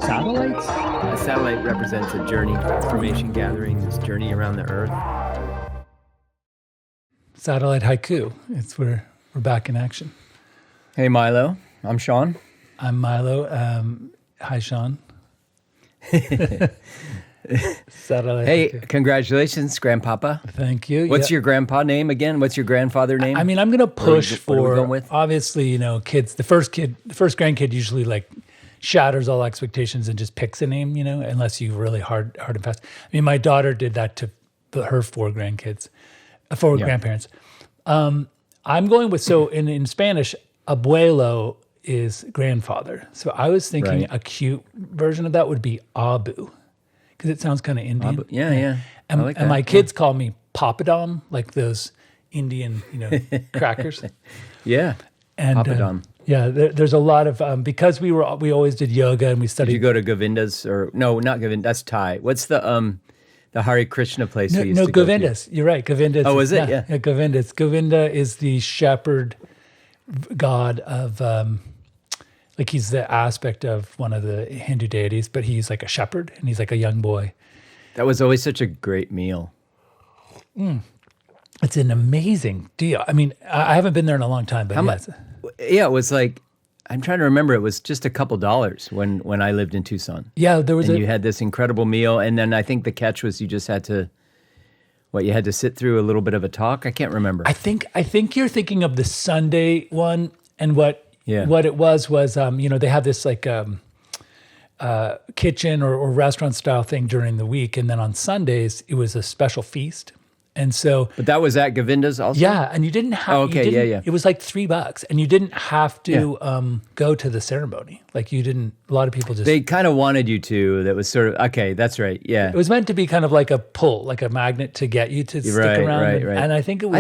satellites? A satellite represents a journey, information gathering, this journey around the Earth. Satellite haiku. It's we're back in action. Hey, Milo. I'm Shawn. I'm Milo. Hi, Shawn. Satellite. Hey, haiku. Congratulations, Grandpapa. Thank you. What's Yeah. your grandpa name again? What's your grandfather name? I mean, I'm going to push what are we for going with? obviously, kids. The first grandkid usually like shatters all expectations and just picks a name, unless you really hard and fast. I mean, my daughter did that to her four grandkids, four grandparents. I'm going with in Spanish, abuelo is grandfather. So I was thinking a cute version of that would be abu, because it sounds kind of Indian. Abu. Yeah. And, I like and that. my kids call me papadom, like those Indian, crackers. Yeah. And Papadom. there's a lot of because we always did yoga and we Did studied. you go to Govinda's or no? Not Govinda. That's Thai. What's the Hare Krishna place we used to go to? Govinda's. You're right, Govinda's. Oh, is it? Yeah. Govinda's. Govinda is the shepherd god of, like he's the aspect of one of the Hindu deities, but he's like a shepherd and he's like a young boy. That was always such a great meal. It's an amazing deal. I mean, I haven't been there in a long time, but How much? Yeah, it was like, I'm trying to remember. It was just a couple dollars when I lived in Tucson. Yeah, there was and you had this incredible meal, and then I think the catch was you just had to, you had to sit through a little bit of a talk? I can't remember. I think you're thinking of the Sunday one, and what it was they have this like kitchen or restaurant style thing during the week, and then on Sundays it was a special feast, and so. But that was at Govinda's also? Yeah, and you didn't have. Oh, okay, yeah. It was like $3, and you didn't have to go to the ceremony. Like you didn't. A lot of people just. They kind of wanted you to. That was sort of okay. That's right. Yeah. It was meant to be kind of like a pull, like a magnet to get you to stick around. Right. And I think it was.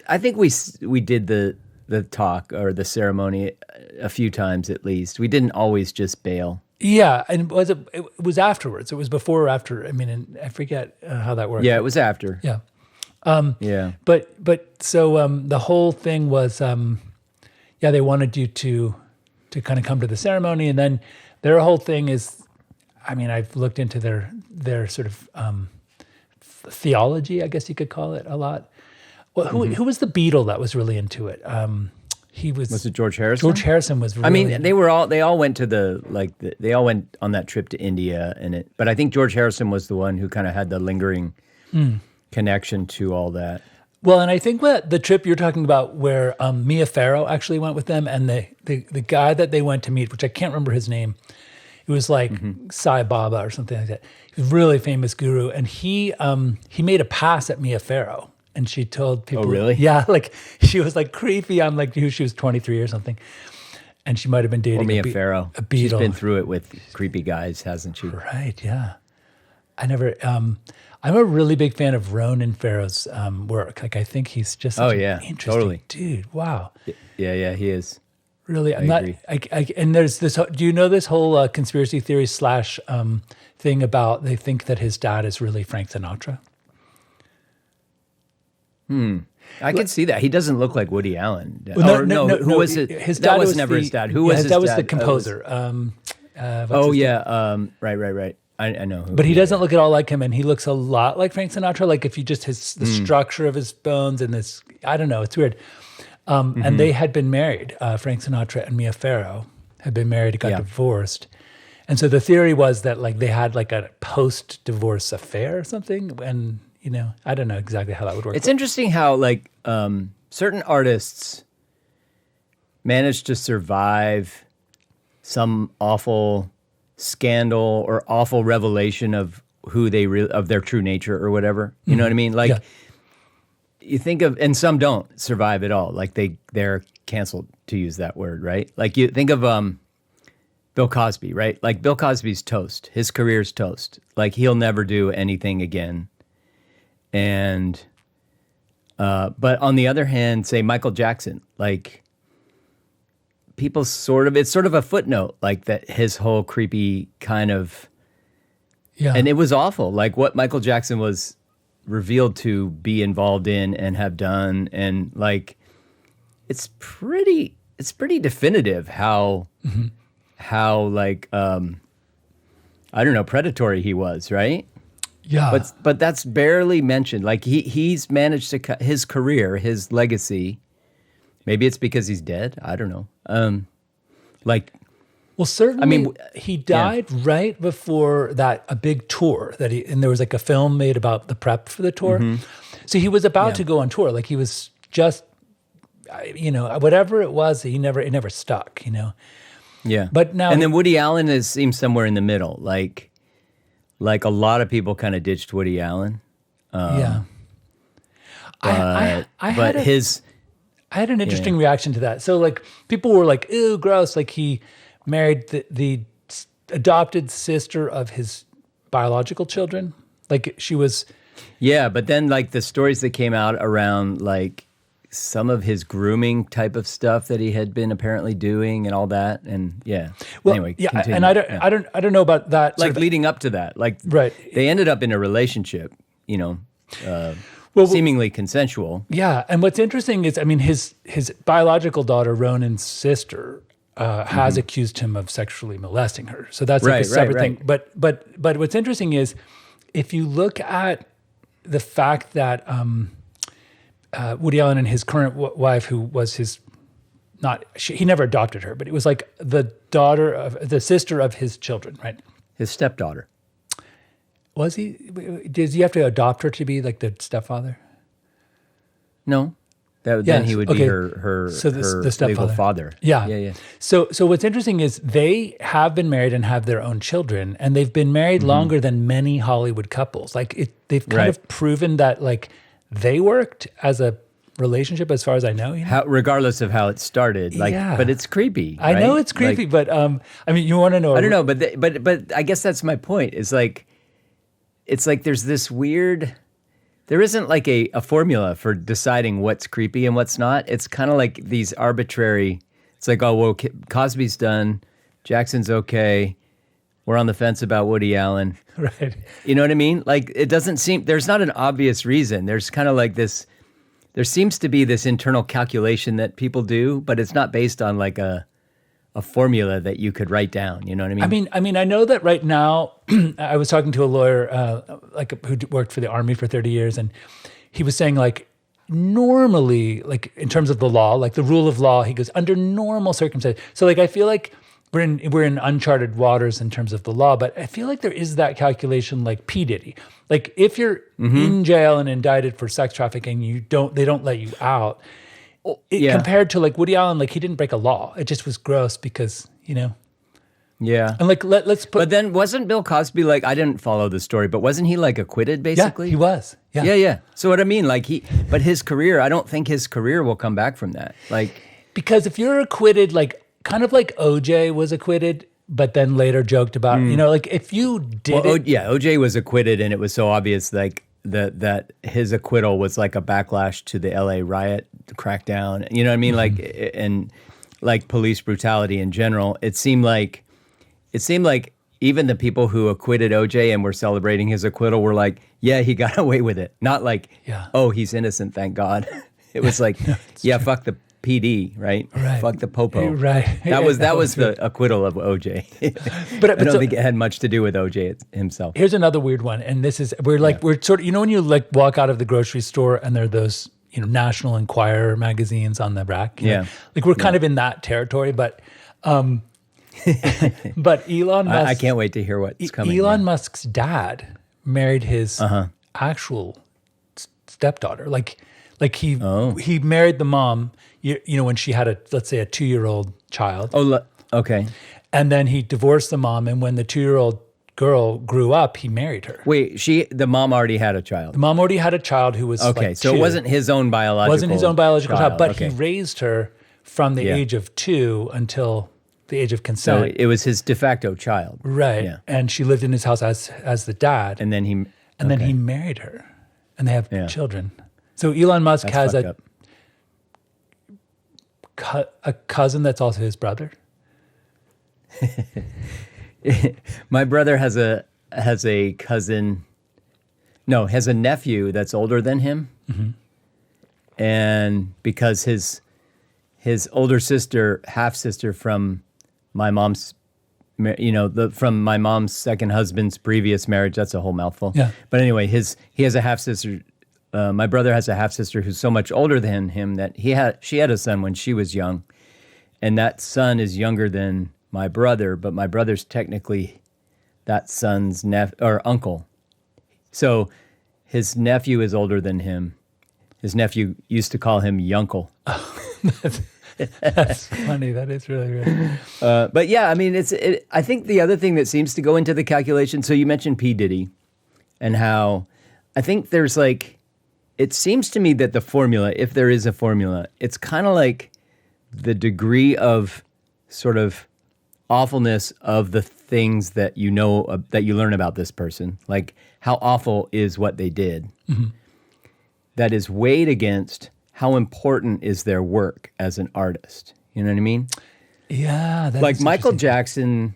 I think we did the talk or the ceremony a few times at least. We didn't always just bail. Yeah, and it was afterwards. It was before or after. I mean, and I forget how that worked. Yeah, it was after. Yeah. Yeah. But so the whole thing was, they wanted you to kind of come to the ceremony, and then their whole thing is, I mean, I've looked into their sort of theology, I guess you could call it, a lot. Well, who was the Beatle that was really into it? He was. Was it George Harrison? George Harrison was. Really, I mean, they all went to they all went on that trip to India but I think George Harrison was the one who kind of had the lingering connection to all that. Well, and I think what the trip you're talking about, where Mia Farrow actually went with them, and the guy that they went to meet, which I can't remember his name, it was like Sai Baba or something like that. He was a really famous guru, and he made a pass at Mia Farrow, and she told people, Oh, really? Yeah, like she was like creepy. I'm like, she was 23 or something, and she might have been dating Mia Farrow. a Beatle. She's been through it with creepy guys, hasn't she? Right? Yeah. I never. I'm a really big fan of Ronan Farrow's work. Like, I think he's just such an interesting dude. Wow. Yeah, he is. Really, I agree. And there's this. Do you know this whole conspiracy theory / thing about they think that his dad is really Frank Sinatra? I can see that. He doesn't look like Woody Allen. Well, who was it? His that dad was never his dad. Who was his dad? That was the composer. Right. I know who. But he doesn't look at all like him, and he looks a lot like Frank Sinatra. Like if you just the structure of his bones and this, I don't know, it's weird. And they had been married. Frank Sinatra and Mia Farrow had been married, got divorced, and so the theory was that like they had like a post-divorce affair or something. And I don't know exactly how that would work. It's interesting how like certain artists manage to survive some awful scandal or awful revelation of who they of their true nature or whatever. You know what I mean? Like you think of, and some don't survive at all. Like they're canceled, to use that word, right? Like you think of Bill Cosby, right? Like Bill Cosby's toast. His career's toast. Like he'll never do anything again. And but on the other hand, say Michael Jackson, like people it's sort of a footnote, like that his whole creepy kind of, and it was awful, like what Michael Jackson was revealed to be involved in and have done, and like it's pretty definitive how like I don't know, predatory he was, right? Yeah. But that's barely mentioned. Like he's managed to cut his career, his legacy. Maybe it's because he's dead. I don't know. Well, certainly he died right before a big tour and there was like a film made about the prep for the tour. So he was about to go on tour. Like he was just, whatever it was, it never stuck, Yeah. But now, and then Woody Allen seems somewhere in the middle. Like a lot of people kind of ditched Woody Allen. yeah. I had an interesting reaction to that. So like people were like, ew, gross. Like he married the adopted sister of his biological children. Like she was. Yeah, but then like the stories that came out around like some of his grooming type of stuff that he had been apparently doing and all that. And anyway. Yeah. Continue. And I don't know about that. Like leading up to that, like right. They ended up in a relationship, seemingly consensual. Yeah, and what's interesting is, I mean, his biological daughter, Ronan's sister, has accused him of sexually molesting her. So that's like a separate thing. But what's interesting is, if you look at the fact that Woody Allen and his current wife, who was he never adopted her, but it was like the sister of his children, right? His stepdaughter. Was he? Does he have to adopt her to be like the stepfather? No, then he would be her the stepfather. legal father. Yeah. So what's interesting is they have been married and have their own children, and they've been married longer than many Hollywood couples. Like they've kind of proven that like they worked as a relationship, as far as I know. Regardless of how it started, but it's creepy. I know it's creepy, but I mean, you want to know? I don't know, but I guess that's my point. It's like there's this weird. There isn't like a formula for deciding what's creepy and what's not. It's kind of like these arbitrary. It's like, oh well, Cosby's done, Jackson's okay. We're on the fence about Woody Allen. Right. You know what I mean? Like it doesn't seem. There's not an obvious reason. There's kind of like this. There seems to be this internal calculation that people do, but it's not based on like a formula that you could write down. You know what I mean? I mean, I know that right now. I was talking to a lawyer, who worked for the Army for 30 years, and he was saying like, normally, like in terms of the law, like the rule of law, he goes under normal circumstances. So like, I feel like we're in uncharted waters in terms of the law, but I feel like there is that calculation, like P. Diddy. Like if you're in jail and indicted for sex trafficking, they don't let you out. Compared to like Woody Allen, like he didn't break a law. It just was gross because, Yeah. And like let's put. But then wasn't Bill Cosby like, I didn't follow the story, but wasn't he like acquitted basically? Yeah, he was. Yeah. Yeah. So what I mean, like but his career, I don't think his career will come back from that. Like because if you're acquitted, like kind of like OJ was acquitted, but then later joked about, like if you did OJ was acquitted and it was so obvious like that his acquittal was like a backlash to the LA riot crackdown. You know what I mean? Like and like police brutality in general. It seemed like even the people who acquitted OJ and were celebrating his acquittal were like, yeah, he got away with it. Not like, oh, he's innocent, thank God. It was like, fuck the PD, right? Fuck the popo. Right. That was the acquittal of OJ. But I don't think it had much to do with OJ himself. Here's another weird one, and this is we're sort of, when you like walk out of the grocery store and there are those National Enquirer magazines on the rack. Like we're kind of in that territory, but but Elon Musk. I can't wait to hear what's coming. Elon Musk's dad married his actual stepdaughter. Like he married the mom. When she had let's say a 2-year-old child. Oh, okay. And then he divorced the mom, and when the 2-year-old girl grew up, he married her. Wait, the mom already had a child. The mom already had a child who was okay. Like so 2. It wasn't his own biological. child, but he raised her from the age of 2 until the age of consent. So it was his de facto child, right? Yeah. And she lived in his house as the dad, and then he married her, and they have children. So Elon Musk has a cousin that's also his brother. My brother has a cousin. No, has a nephew that's older than him, and because his older sister, half sister from my mom's from my mom's second husband's previous marriage. That's a whole mouthful. Yeah. But anyway, he has a half sister. My brother has a half sister who's so much older than him that she had a son when she was young, and that son is younger than my brother. But my brother's technically that son's uncle. So his nephew is older than him. His nephew used to call him Yunkle. That's funny. That is really, really. But yeah, I mean, I think the other thing that seems to go into the calculation, so you mentioned P. Diddy and how I think there's it seems to me that the formula, if there is a formula, it's kind of like the degree of sort of awfulness of the things that you know, that you learn about this person. Like how awful is what they did. Mm-hmm. That is weighed against how important is their work as an artist. You know what I mean? Yeah. Like Michael Jackson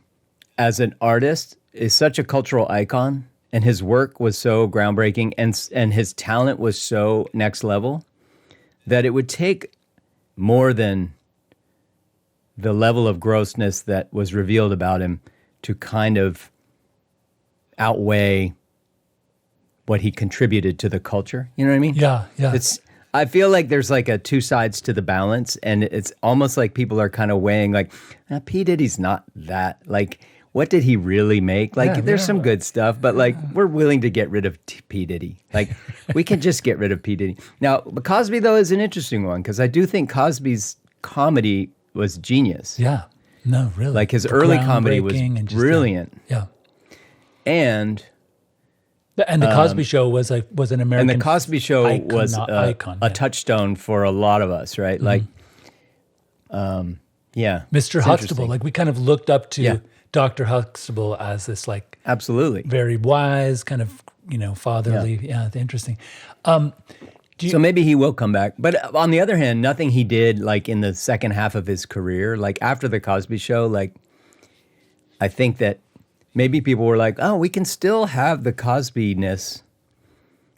as an artist is such a cultural icon, and his work was so groundbreaking, and his talent was so next level, that it would take more than the level of grossness that was revealed about him to kind of outweigh what he contributed to the culture. You know what I mean? Yeah, yeah. I feel like there's a two sides to the balance, and it's almost like people are kind of weighing P. Diddy's not that, what did he really make? There's some good stuff, but we're willing to get rid of P. Diddy. We can just get rid of P. Diddy. Now, Cosby, though, is an interesting one, because I do think Cosby's comedy was genius. Yeah. No, really. His early comedy was brilliant. Yeah. And the Cosby Show was an American. And the Cosby Show was a touchstone for a lot of us, right? Mm-hmm. Yeah. Mr. Huxtable. We kind of looked up to Dr. Huxtable as this absolutely very wise, kind of, fatherly. Yeah, interesting. So maybe he will come back. But on the other hand, nothing he did in the second half of his career, after the Cosby Show, I think that maybe people were oh, we can still have the Cosby-ness.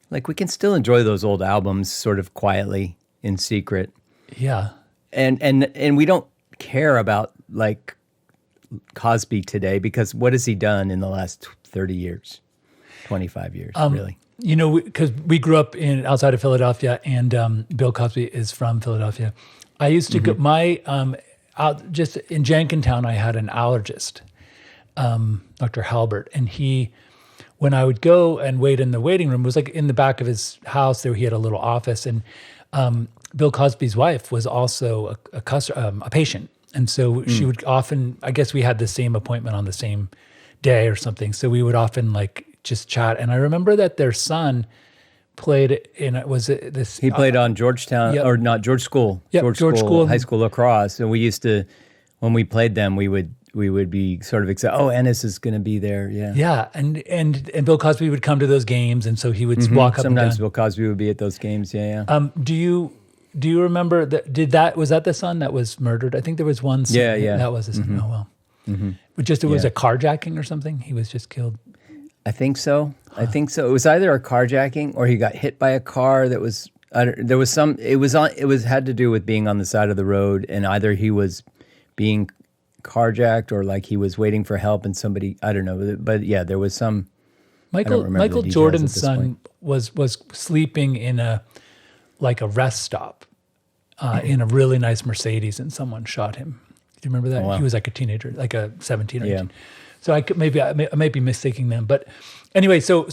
We can still enjoy those old albums sort of quietly in secret. Yeah. And we don't care about Cosby today, because what has he done in the last 30 years, 25 years, really? Because we grew up outside of Philadelphia, and Bill Cosby is from Philadelphia. I used to go, just in Jenkintown, I had an allergist, Dr. Halbert, and when I would go and wait in the waiting room, it was in the back of his house there, he had a little office, and Bill Cosby's wife was also a patient. And so she would often, I guess we had the same appointment on the same day or something. So we would often just chat. And I remember that their son played He played on Georgetown, or not, George School. Yep, George School. High school lacrosse. And we used to, when we played them, we would be sort of excited. Oh, Ennis is going to be there. Yeah. Yeah. And Bill Cosby would come to those games. And so he would walk up Sometimes and down. Bill Cosby would be at those games. Yeah. Do you remember was that the son that was murdered? I think there was one son. Yeah. That was the son. Mm-hmm. Oh, well. Mm-hmm. It was a carjacking or something? He was just killed. I think so. It was either a carjacking or he got hit by a car that was, there was some, had to do with being on the side of the road, and either he was being carjacked or he was waiting for help and somebody, I don't know. But yeah, there was some. Michael Jordan's son was sleeping in a rest stop in a really nice Mercedes, and someone shot him. Do you remember that? Oh, wow. He was a teenager, a 17 or 18. So I might be mistaking them. But anyway, so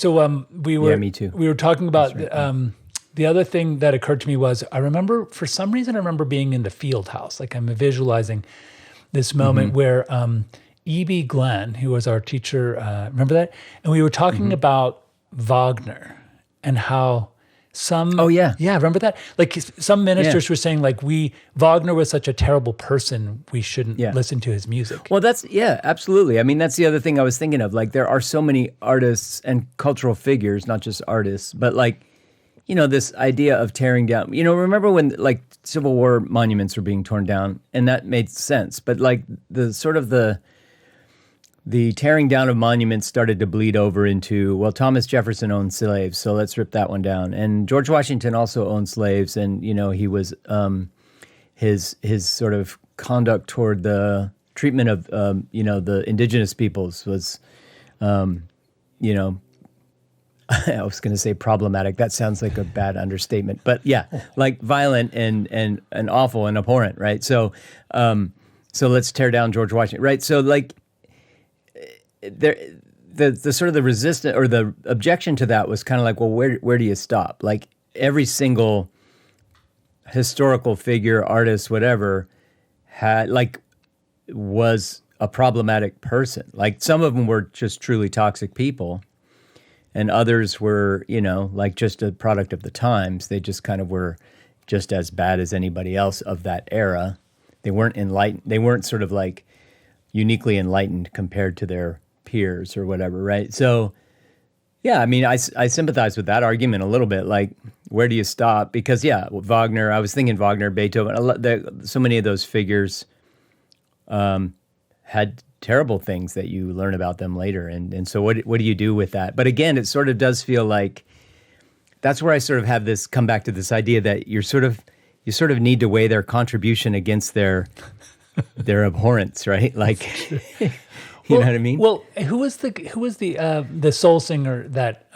we were. Yeah, me too. We were talking about right. The other thing that occurred to me was I remember, for some reason, being in the field house. I'm visualizing this moment where E.B. Glenn, who was our teacher, remember that? And we were talking about Wagner and how remember that? Some ministers were saying Wagner was such a terrible person, we shouldn't listen to his music. Well, absolutely. I mean, that's the other thing I was thinking of. There are so many artists and cultural figures, not just artists, but this idea of tearing down. Remember when Civil War monuments were being torn down, and that made sense. But the sort of the tearing down of monuments started to bleed over into, well, Thomas Jefferson owned slaves, so let's rip that one down. And George Washington also owned slaves, and he was his sort of conduct toward the treatment of the indigenous peoples was, I was going to say problematic. That sounds like a bad understatement, but yeah, like violent and awful and abhorrent, right? So let's tear down George Washington, right? So like the sort of the resistance or the objection to that was kind of like, well, where do you stop? Like every single historical figure, artist, whatever, was a problematic person. Like some of them were just truly toxic people, and others were, like just a product of the times. They just kind of were just as bad as anybody else of that era. They weren't enlightened. They weren't sort of like uniquely enlightened compared to their peers or whatever, right? So, yeah, I mean, I sympathize with that argument a little bit. Like, where do you stop? Because, yeah, Wagner, I was thinking Wagner, Beethoven, so many of those figures had terrible things that you learn about them later. And so what do you do with that? But again, it sort of does feel like that's where I sort of have this come back to this idea that you sort of need to weigh their contribution against their abhorrence, right? Like, you know what I mean? Well, who was the soul singer that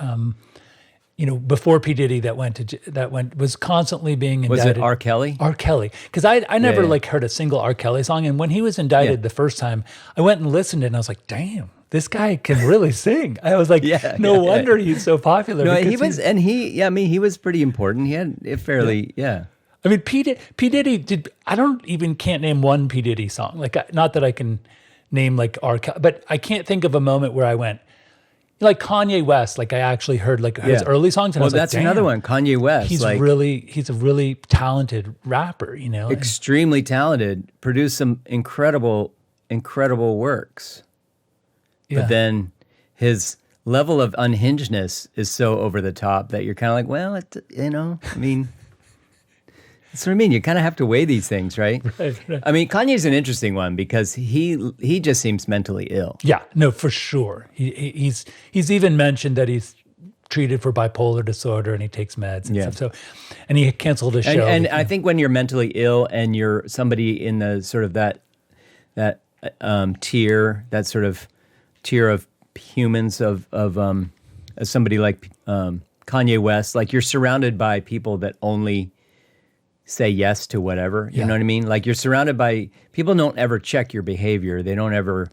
before P. Diddy was constantly being indicted? Was it R. Kelly? R. Kelly, because I never heard a single R. Kelly song, and when he was indicted the first time, I went and listened, and I was like, damn, this guy can really sing. I was like, no wonder he's so popular. No, he was pretty important. He had a fairly I mean, P. Diddy did. Can't name one P. Diddy song. Like, not that I can name like R. Kelly, but I can't think of a moment where I went like Kanye West. Like I actually heard like his early songs, and I was that's like, another one. Kanye West. He's a really talented rapper. Extremely talented. Produced some incredible works. Yeah. But then his level of unhingedness is so over the top that you're kind of like, well, I mean. That's what I mean. You kind of have to weigh these things, right? Right. I mean, Kanye's an interesting one because he just seems mentally ill. Yeah, no, for sure. He's even mentioned that he's treated for bipolar disorder and he takes meds and stuff. So, and he canceled his show. And I think when you're mentally ill and you're somebody in the sort of that tier, that sort of tier of humans of somebody like Kanye West, like you're surrounded by people that only say yes to whatever, you know what I mean? Like you're surrounded by people don't ever check your behavior. They don't ever,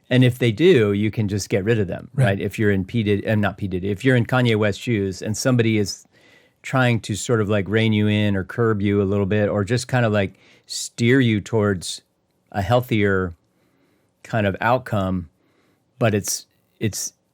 and if they do, you can just get rid of them, right? If you're in if you're in Kanye West's shoes and somebody is trying to sort of like rein you in or curb you a little bit or just kind of like steer you towards a healthier kind of outcome, but it's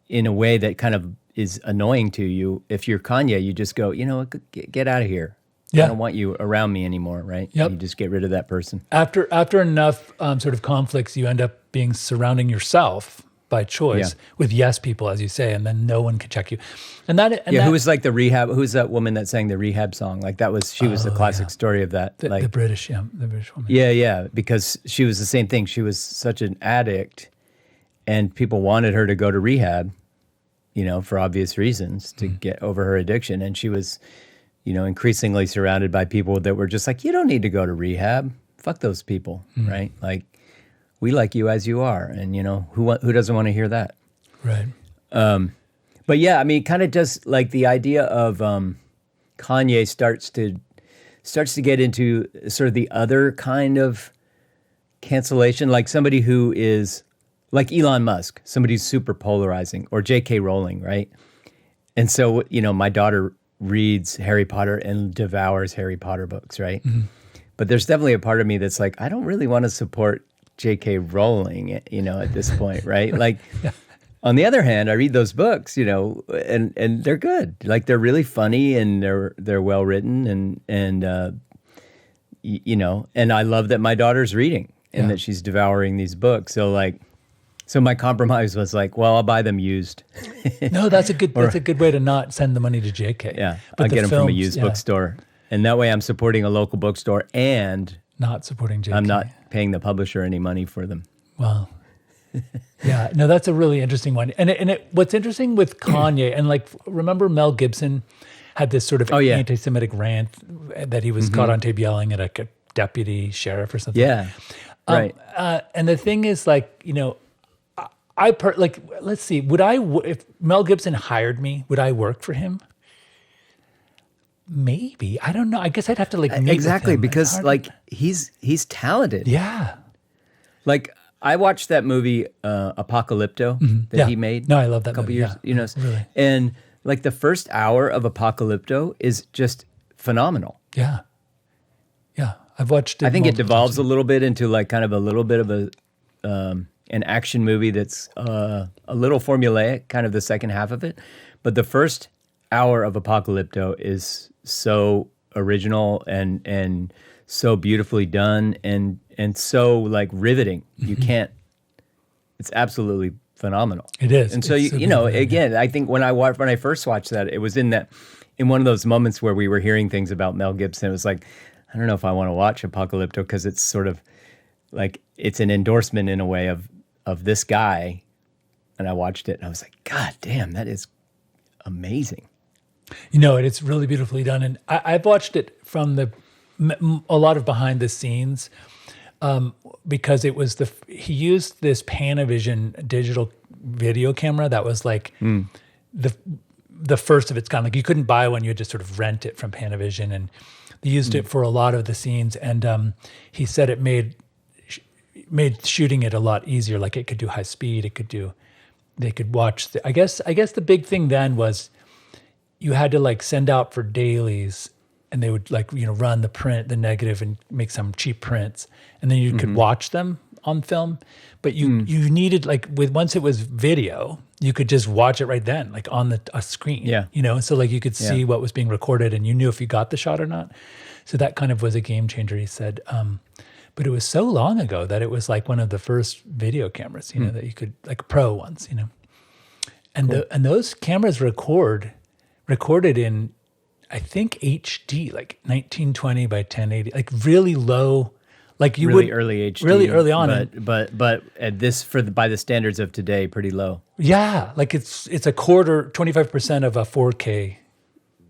in a way that kind of is annoying to you. If you're Kanye, you just go, get out of here. Yeah. I don't want you around me anymore, right? Yep. You just get rid of that person. After enough sort of conflicts, you end up surrounding yourself by choice with yes people, as you say, and then no one can check you. Who was like the rehab? Who's that woman that sang the rehab song? Like she was the classic story of that. The British woman. Yeah, because she was the same thing. She was such an addict, and people wanted her to go to rehab, for obvious reasons to get over her addiction, and she was. Increasingly surrounded by people that were just like, you don't need to go to rehab. Fuck those people, right? Like, we like you as you are. And, who doesn't want to hear that? Right. But yeah, I mean, kind of just like the idea of Kanye starts to get into sort of the other kind of cancellation, like somebody who is like Elon Musk, somebody who's super polarizing, or J.K. Rowling, right? And so, my daughter reads Harry Potter and devours Harry Potter books, right? Mm-hmm. But there's definitely a part of me that's like, I don't really want to support J.K. Rowling, at this point, right? Like, on the other hand, I read those books, and they're good. Like, they're really funny and they're well written, and I love that my daughter's reading and that she's devouring these books. So my compromise was like, well, I'll buy them used. No, that's a good way to not send the money to JK. Yeah, I'll get them from a used bookstore. And that way I'm supporting a local bookstore and not supporting JK. I'm not paying the publisher any money for them. Well, yeah, no, that's a really interesting one. And what's interesting with Kanye, and like, remember Mel Gibson had this sort of anti-Semitic rant that he was caught on tape yelling at a deputy sheriff or something. Yeah. Right. And the thing is, like, let's see, if Mel Gibson hired me, would I work for him? Maybe. I don't know. I guess I'd have to meet with Exactly, him. because like he's talented. Yeah. Like I watched that movie Apocalypto that he made. No, I love that a couple movie. years, Yeah, really. and like the first hour of Apocalypto is just phenomenal. Yeah. Yeah. I've watched it. I think it multiple devolves times. a little bit into like kind of a little bit of an action movie that's a little formulaic, kind of the second half of it. But the first hour of Apocalypto is so original and so beautifully done and so like riveting. You can't. It's absolutely phenomenal. It is. And so It's so you know, beautiful. again, I think when I first watched that, it was in one of those moments where we were hearing things about Mel Gibson. It was like, I don't know if I want to watch Apocalypto because it's sort of like it's an endorsement in a way of this guy. And I watched it and I was like, God damn, that is amazing. It's really beautifully done. And I've watched it from a lot of behind the scenes because it was he used this Panavision digital video camera that was like the first of its kind. Like you couldn't buy one, you had to sort of rent it from Panavision, and they used it for a lot of the scenes. And he said it made shooting it a lot easier. Like it could do high speed, they could watch. I guess the big thing then was you had to like send out for dailies, and they would like run the negative and make some cheap prints, and then you could watch them on film. But you needed once it was video, you could just watch it right then, like on a screen. Yeah. So like you could see what was being recorded, and you knew if you got the shot or not. So that kind of was a game changer, he said. But it was so long ago that it was like one of the first video cameras, that you could, like pro ones, And Cool. and those cameras recorded in, I think, HD, like 1920 by 1080, like really low, like you really would early HD, really early on. but at this by the standards of today, pretty low. Yeah, like it's a quarter, 25% of a 4K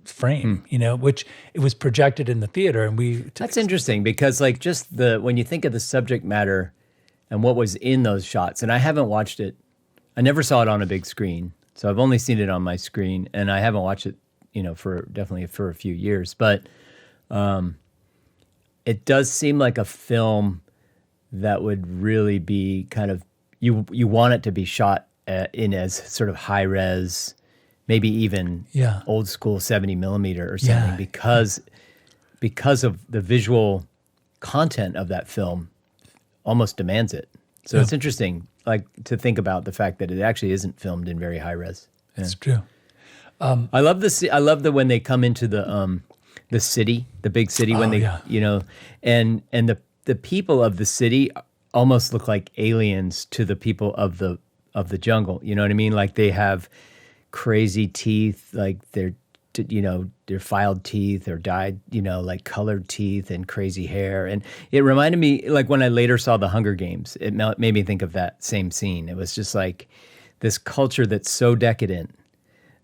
frame, which it was projected in the theater, and That's interesting because like just when you think of the subject matter and what was in those shots, and I haven't watched it. I never saw it on a big screen, so I've only seen it on my screen, and I haven't watched it, definitely for a few years. But it does seem like a film that would really be kind of you want it to be shot in as sort of high res, maybe even old school 70 millimeter or something, because of the visual content of that film almost demands it. So it's interesting, like to think about the fact that it actually isn't filmed in very high res. It's true. I love I love when they come into the city, the big city, when they and the people of the city almost look like aliens to the people of the jungle. You know what I mean? Like they have crazy teeth, like they're filed teeth or dyed, like colored teeth and crazy hair. And it reminded me, like when I later saw The Hunger Games, it made me think of that same scene. It was just like this culture that's so decadent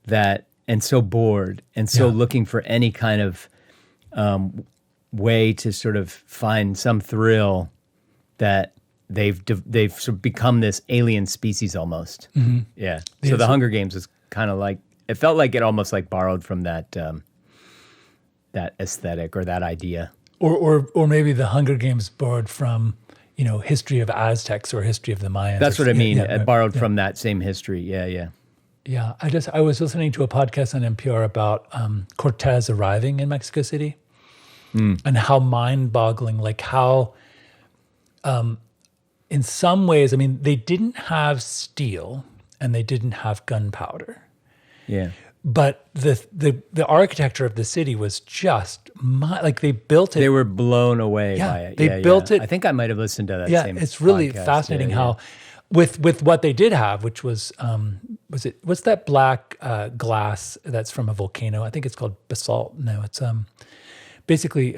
and so bored and so looking for any kind of way to sort of find some thrill that they've sort of become this alien species almost. Mm-hmm. Yeah. So The Hunger Games was kind of like, it felt like it almost like borrowed from that that aesthetic or that idea. Or maybe The Hunger Games borrowed from, history of Aztecs or history of the Mayans. That's what I mean. Right. Borrowed from that same history. Yeah. Yeah, I was listening to a podcast on NPR about Cortez arriving in Mexico City and how mind-boggling, like how in some ways, I mean, they didn't have steel and they didn't have gunpowder. Yeah. But the architecture of the city was just like they built it. They were blown away by it. They built it. I think I might have listened to that. Yeah, same it's really podcast. fascinating how, with what they did have, which was what's that black glass that's from a volcano? I think it's called basalt. No, it's basically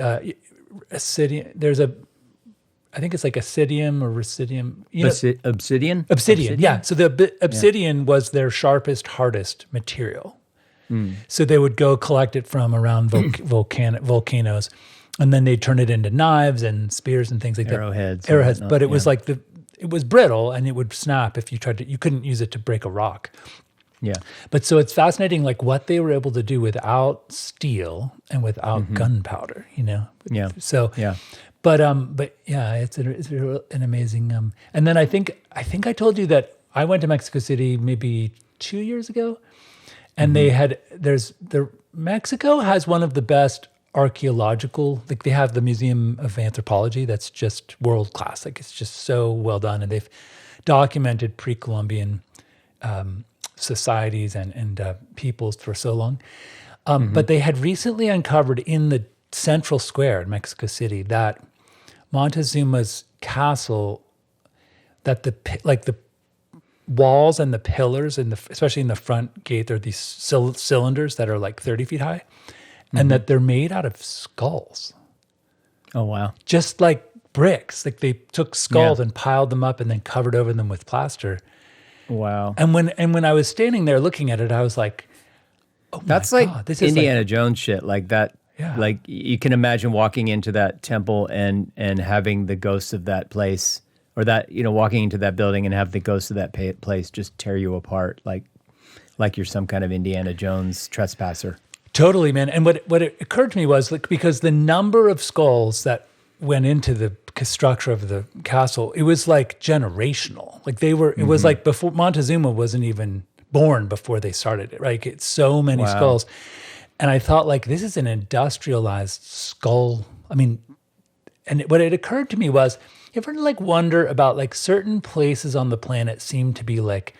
acidium. There's I think it's like acidium or residium. Obsidian? Obsidian, yeah. So the obsidian was their sharpest, hardest material. So they would go collect it from around volcanoes, and then they turn it into knives and spears and things like Arrowheads that. and Arrowheads, whatnot, but it was yeah. like it was brittle and it would snap if you tried to. You couldn't use it to break a rock. Yeah. But so it's fascinating, like what they were able to do without steel and without gunpowder. Yeah. So Yeah. but yeah, it's an amazing. And then I think I told you that I went to Mexico City maybe 2 years ago, and they had Mexico has one of the best archaeological. Like they have the Museum of Anthropology that's just world class. Like it's just so well done, and they've documented pre-Columbian societies and peoples for so long. But they had recently uncovered in the central square in Mexico City that Montezuma's castle, that the walls and the pillars, especially in the front gate, there are these cylinders that are like 30 feet high, and that they're made out of skulls, Oh, wow. just like bricks. Like they took skulls Yeah. and piled them up and then covered over them with plaster. Wow. And when I was standing there looking at it, I was like, "Oh my That's like God, this is Indiana Jones shit, like that. Yeah. Like you can imagine walking into that temple and having the ghosts of that place, or that walking into that building and have the ghosts of that place just tear you apart, like you're some kind of Indiana Jones trespasser. Totally, man. And what it occurred to me was like because the number of skulls that went into the structure of the castle, it was like generational. Like they were. It was like before Montezuma wasn't even born before they started it. Right? It's so many Wow. skulls, and I thought like this is an industrialized skull. I mean, and what it occurred to me was, you ever like wonder about like certain places on the planet seem to be like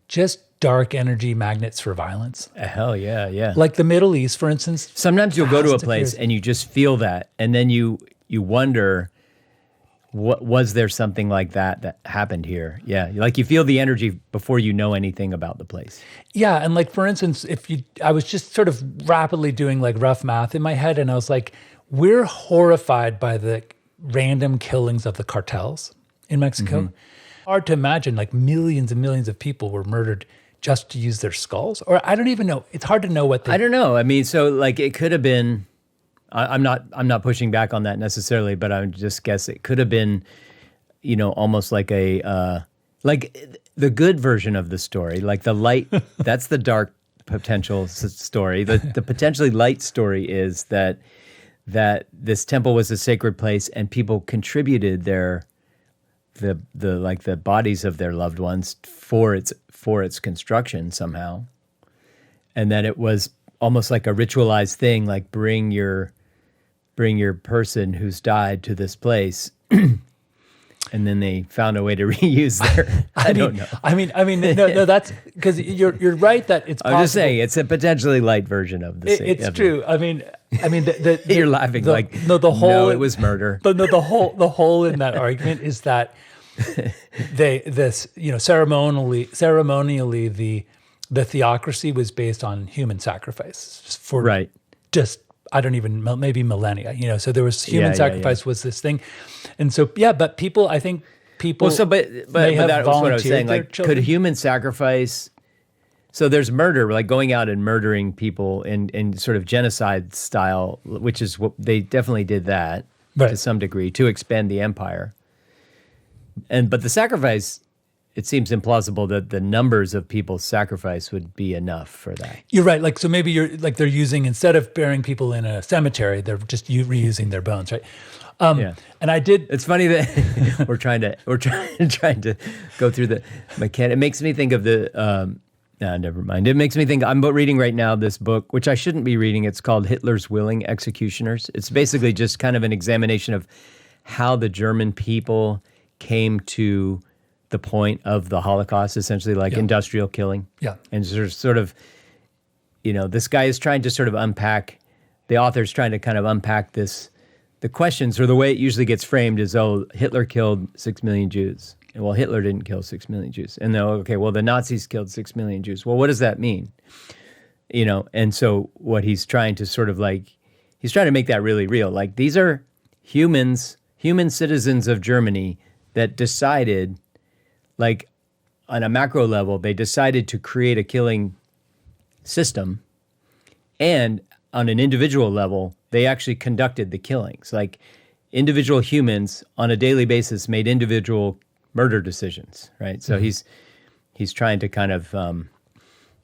just dark energy magnets for violence. Hell yeah, yeah. Like the Middle East, for instance. Sometimes you'll go to a Fast place appears- and you just feel that, and then you wonder, what was there something like that happened here? Yeah, like you feel the energy before you know anything about the place. Yeah, and like for instance, I was just sort of rapidly doing like rough math in my head, and I was like, we're horrified by the random killings of the cartels in Mexico. Hard to imagine like millions and millions of people were murdered just to use their skulls, or I don't even know. It's hard to know what they. I don't know. I mean, so like it could have been. I'm not pushing back on that necessarily, but I would just guess it could have been, almost like like the good version of the story, like the light. That's the dark potential story. The potentially light story is that this temple was a sacred place and people contributed the bodies of their loved ones for its construction somehow, and that it was almost like a ritualized thing, like bring your person who's died to this place, and then they found a way to reuse their. I don't know. I mean, no, that's because you're right that it's possible. I'm just saying it's a potentially light version of the. It's true. I mean, You're laughing like the whole. No, it was murder. But no, the whole in that argument is that ceremonially the theocracy was based on human sacrifice for Right. just I don't even maybe millennia. So there was human Yeah, sacrifice was this thing, and so but people I think people. Well, so but may have that was what I was volunteered saying. their Like, could children. human sacrifice? So there's murder, like going out and murdering people in sort of genocide style, which is what they definitely did that to Right. some degree to expand the empire. But the sacrifice, it seems implausible that the numbers of people's sacrifice would be enough for that. You're right. Like, so maybe you're like they're using, instead of burying people in a cemetery, they're just reusing their bones, right? Yeah. And I did. It's funny that we're trying to go through the mechanic. It makes me think of the. Never mind. It makes me think. I'm reading right now this book, which I shouldn't be reading. It's called Hitler's Willing Executioners. It's basically just kind of an examination of how the German people came to the point of the Holocaust, essentially like industrial killing. Yeah. And sort of, this guy is trying to sort of unpack. The author's trying to kind of unpack this. The questions, or the way it usually gets framed, is, Hitler killed 6 million Jews. And, well, Hitler didn't kill 6 million Jews. And the Nazis killed 6 million Jews. Well, what does that mean? And so what he's trying to sort of he's trying to make that really real. Like, these are human citizens of Germany that decided, like, on a macro level, they decided to create a killing system. And on an individual level, they actually conducted the killings. Like individual humans on a daily basis made individual murder decisions, right? So he's trying to kind of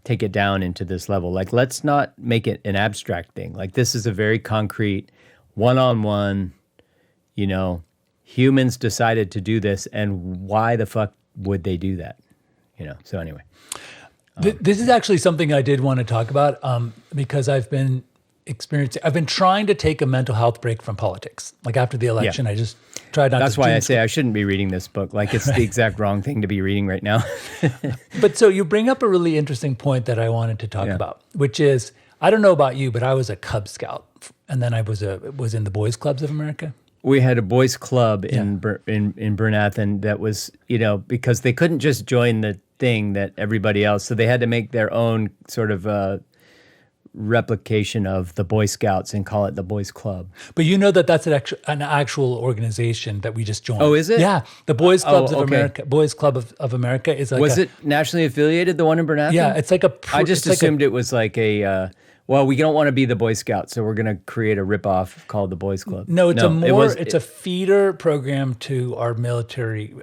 take it down into this level. Like, let's not make it an abstract thing. Like, this is a very concrete, one-on-one, humans decided to do this, and why the fuck would they do that? So anyway. This is actually something I did want to talk about because I've been trying to take a mental health break from politics. Like after the election, I just tried not to. That's why I say I shouldn't be reading this book. Like it's the exact wrong thing to be reading right now. But so you bring up a really interesting point that I wanted to talk about, which is, I don't know about you, but I was a Cub Scout. And then I was in the Boys Clubs of America. We had a boys club in Bernathen that was, because they couldn't just join the thing that everybody else, so they had to make their own sort of replication of the Boy Scouts and call it the Boys Club. But that's an actual organization that we just joined. Oh, is it? Yeah, the Boys Clubs of America. Boys Club of America is like. Was it nationally affiliated? The one in Bernathen? Yeah, it's like a. I just assumed it was like a. Well, we don't want to be the Boy Scouts, so we're going to create a ripoff called the Boys Club. No, it's it's a feeder program to our military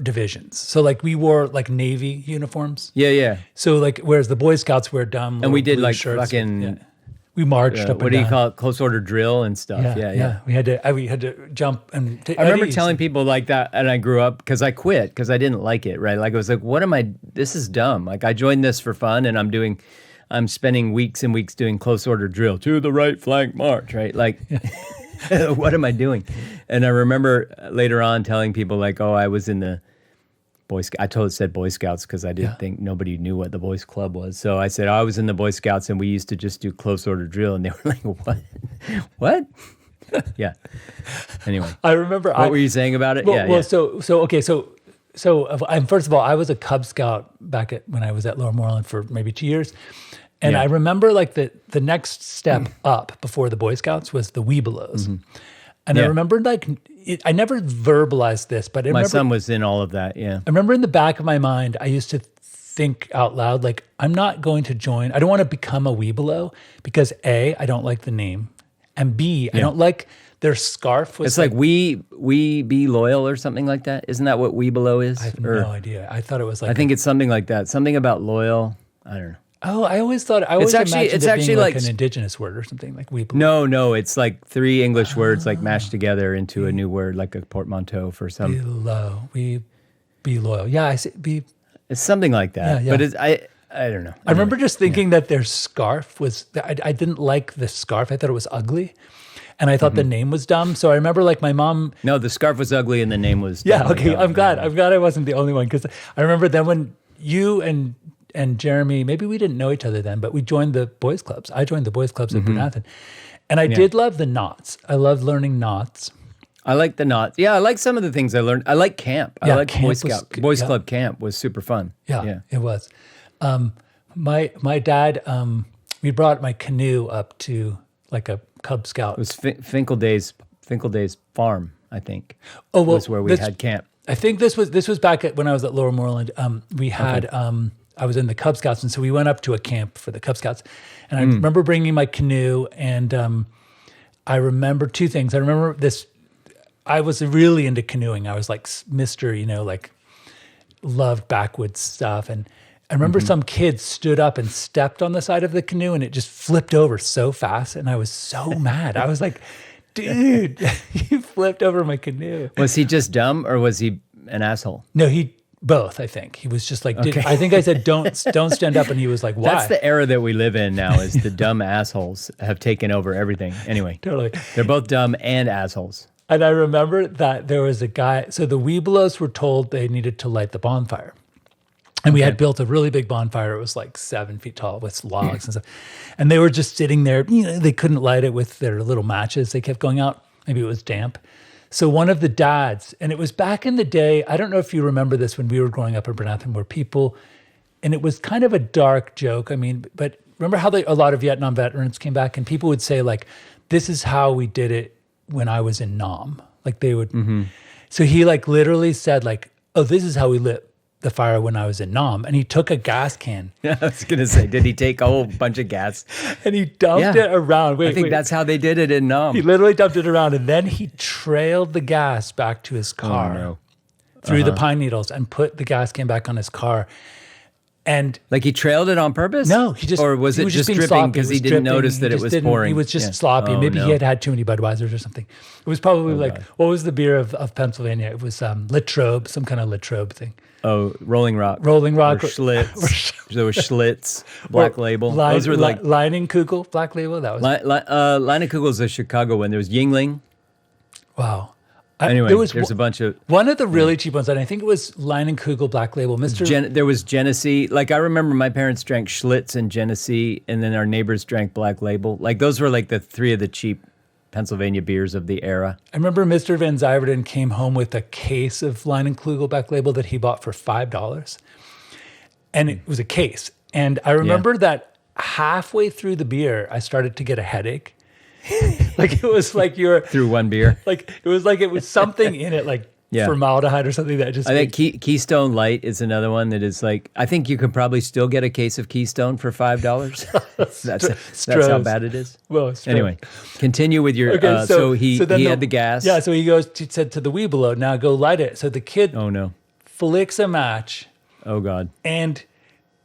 divisions. So like we wore like Navy uniforms. Yeah. So like, whereas the Boy Scouts wear dumb and we did like shirts. fucking. We marched up. What do you call it? Close order drill and stuff. Yeah. We had to jump and. I remember telling people like that, and I grew up because I quit because I didn't like it. Right, like I was like, "What am I? This is dumb." Like I joined this for fun, and I'm spending weeks and weeks doing close order drill to the right flank march, right? Like, what am I doing? And I remember later on telling people like, "Oh, I was in the Boy Scouts." I said Boy Scouts because I didn't think nobody knew what the Boys Club was. So I said, I was in the Boy Scouts and we used to just do close order drill. And they were like, what? Yeah. Anyway. I remember. What were you saying about it? So first of all, I was a Cub Scout when I was at Lower Moreland for maybe 2 years. And I remember like the next step up before the Boy Scouts was the Webelos. Mm-hmm. And I remember I never verbalized this, but my son was in all of that, yeah. I remember in the back of my mind, I used to think out loud, like, I'm not going to join. I don't want to become a Webelo because A, I don't like the name. And B, I don't like their scarf. It's like we be loyal or something like that. Isn't that what Webelo is? I have no idea. I thought it was like. I think it's something like that. Something about loyal. I don't know. Oh, I always imagined it being like an indigenous word or something like Webelo. No, it's like three English words like mashed together into a new word, like a portmanteau for some. Be loyal. Yeah, I see. It's something like that. Yeah. But I don't know. I remember just thinking that their scarf was. I didn't like the scarf. I thought it was ugly. And I thought the name was dumb. So I remember like my mom. No, the scarf was ugly and the name was dumb. Yeah, okay. I'm glad I wasn't the only one. Because I remember then when you and Jeremy, maybe we didn't know each other then, but we joined the Boys Clubs. I joined the Boys Clubs at Bernathen. And I did love the knots. I loved learning knots. I like the knots. Yeah, I like some of the things I learned. I like camp. I like Boy Scout. Boys Club camp was super fun. Yeah. It was. My dad, we brought my canoe up to like a Cub Scout. It was Finkelday's farm, I think. Oh, well, was where we had camp. I think this was back when I was at Lower Moreland. We had I was in the Cub Scouts, and so we went up to a camp for the Cub Scouts. And I remember bringing my canoe, and I remember two things. I remember this. I was really into canoeing. I was like Mr. Like loved backwoods stuff, and I remember some kids stood up and stepped on the side of the canoe, and it just flipped over so fast, and I was so mad. I was like, dude, you flipped over my canoe. Was he just dumb, or was he an asshole? No, both, I think. He was just like, I think I said, don't stand up, and he was like, why? That's the era that we live in now, is the dumb assholes have taken over everything. Anyway. Totally. They're both dumb and assholes. And I remember that there was a guy, so the Webelos were told they needed to light the bonfire. And we had built a really big bonfire. It was like 7 feet tall with logs and stuff. And they were just sitting there. They couldn't light it with their little matches. They kept going out. Maybe it was damp. So one of the dads, and it was back in the day, I don't know if you remember this when we were growing up in Bernathen, where people, and it was kind of a dark joke. I mean, but remember how a lot of Vietnam veterans came back and people would say like, this is how we did it when I was in Nam. Like they would, so he like literally said like, oh, this is how we lit the fire when I was in Nam, and he took a gas can I was going to say, did he take a whole bunch of gas? and he dumped it around. I think that's how they did it in Nam. He literally dumped it around, and then he trailed the gas back to his car through the pine needles and put the gas can back on his car. And like he trailed it on purpose? no, he just, or was he it was just being dripping sloppy. because It he was didn't dripping. notice that He it was just pouring? He was just sloppy. Oh, Maybe no. he had too many Budweisers or something. It was probably like, God. what was the beer of Pennsylvania? It was Latrobe, some kind of Latrobe thing. Oh, Rolling Rock. Rolling Rock. Or Schlitz. There was Schlitz, Black Label. Those were like Leinenkugel, Black Label. That was Leinenkugel is a Chicago one. There was Yingling. wow. Anyway, there's a bunch of one of the really cheap ones, and I think it was Leinenkugel Black Label. there was Genesee. Like I remember my parents drank Schlitz and Genesee, and then our neighbors drank Black Label. Like those were like the three of the cheap Pennsylvania beers of the era. I remember Mr. Van Zyverden came home with a case of Leinenkugel Black Label that he bought for $5, and it was a case. And I remember that halfway through the beer, I started to get a headache. Like it was like Through one beer. like it was something in it, like formaldehyde or something that just. I think Keystone Light is another one that is like. I think you could probably still get a case of Keystone for $5. That's how bad it is. Well, anyway, continue with your. So he had the gas. Yeah, so he said to the Webelos, "Now go light it." So the kid flicks a match. Oh God. And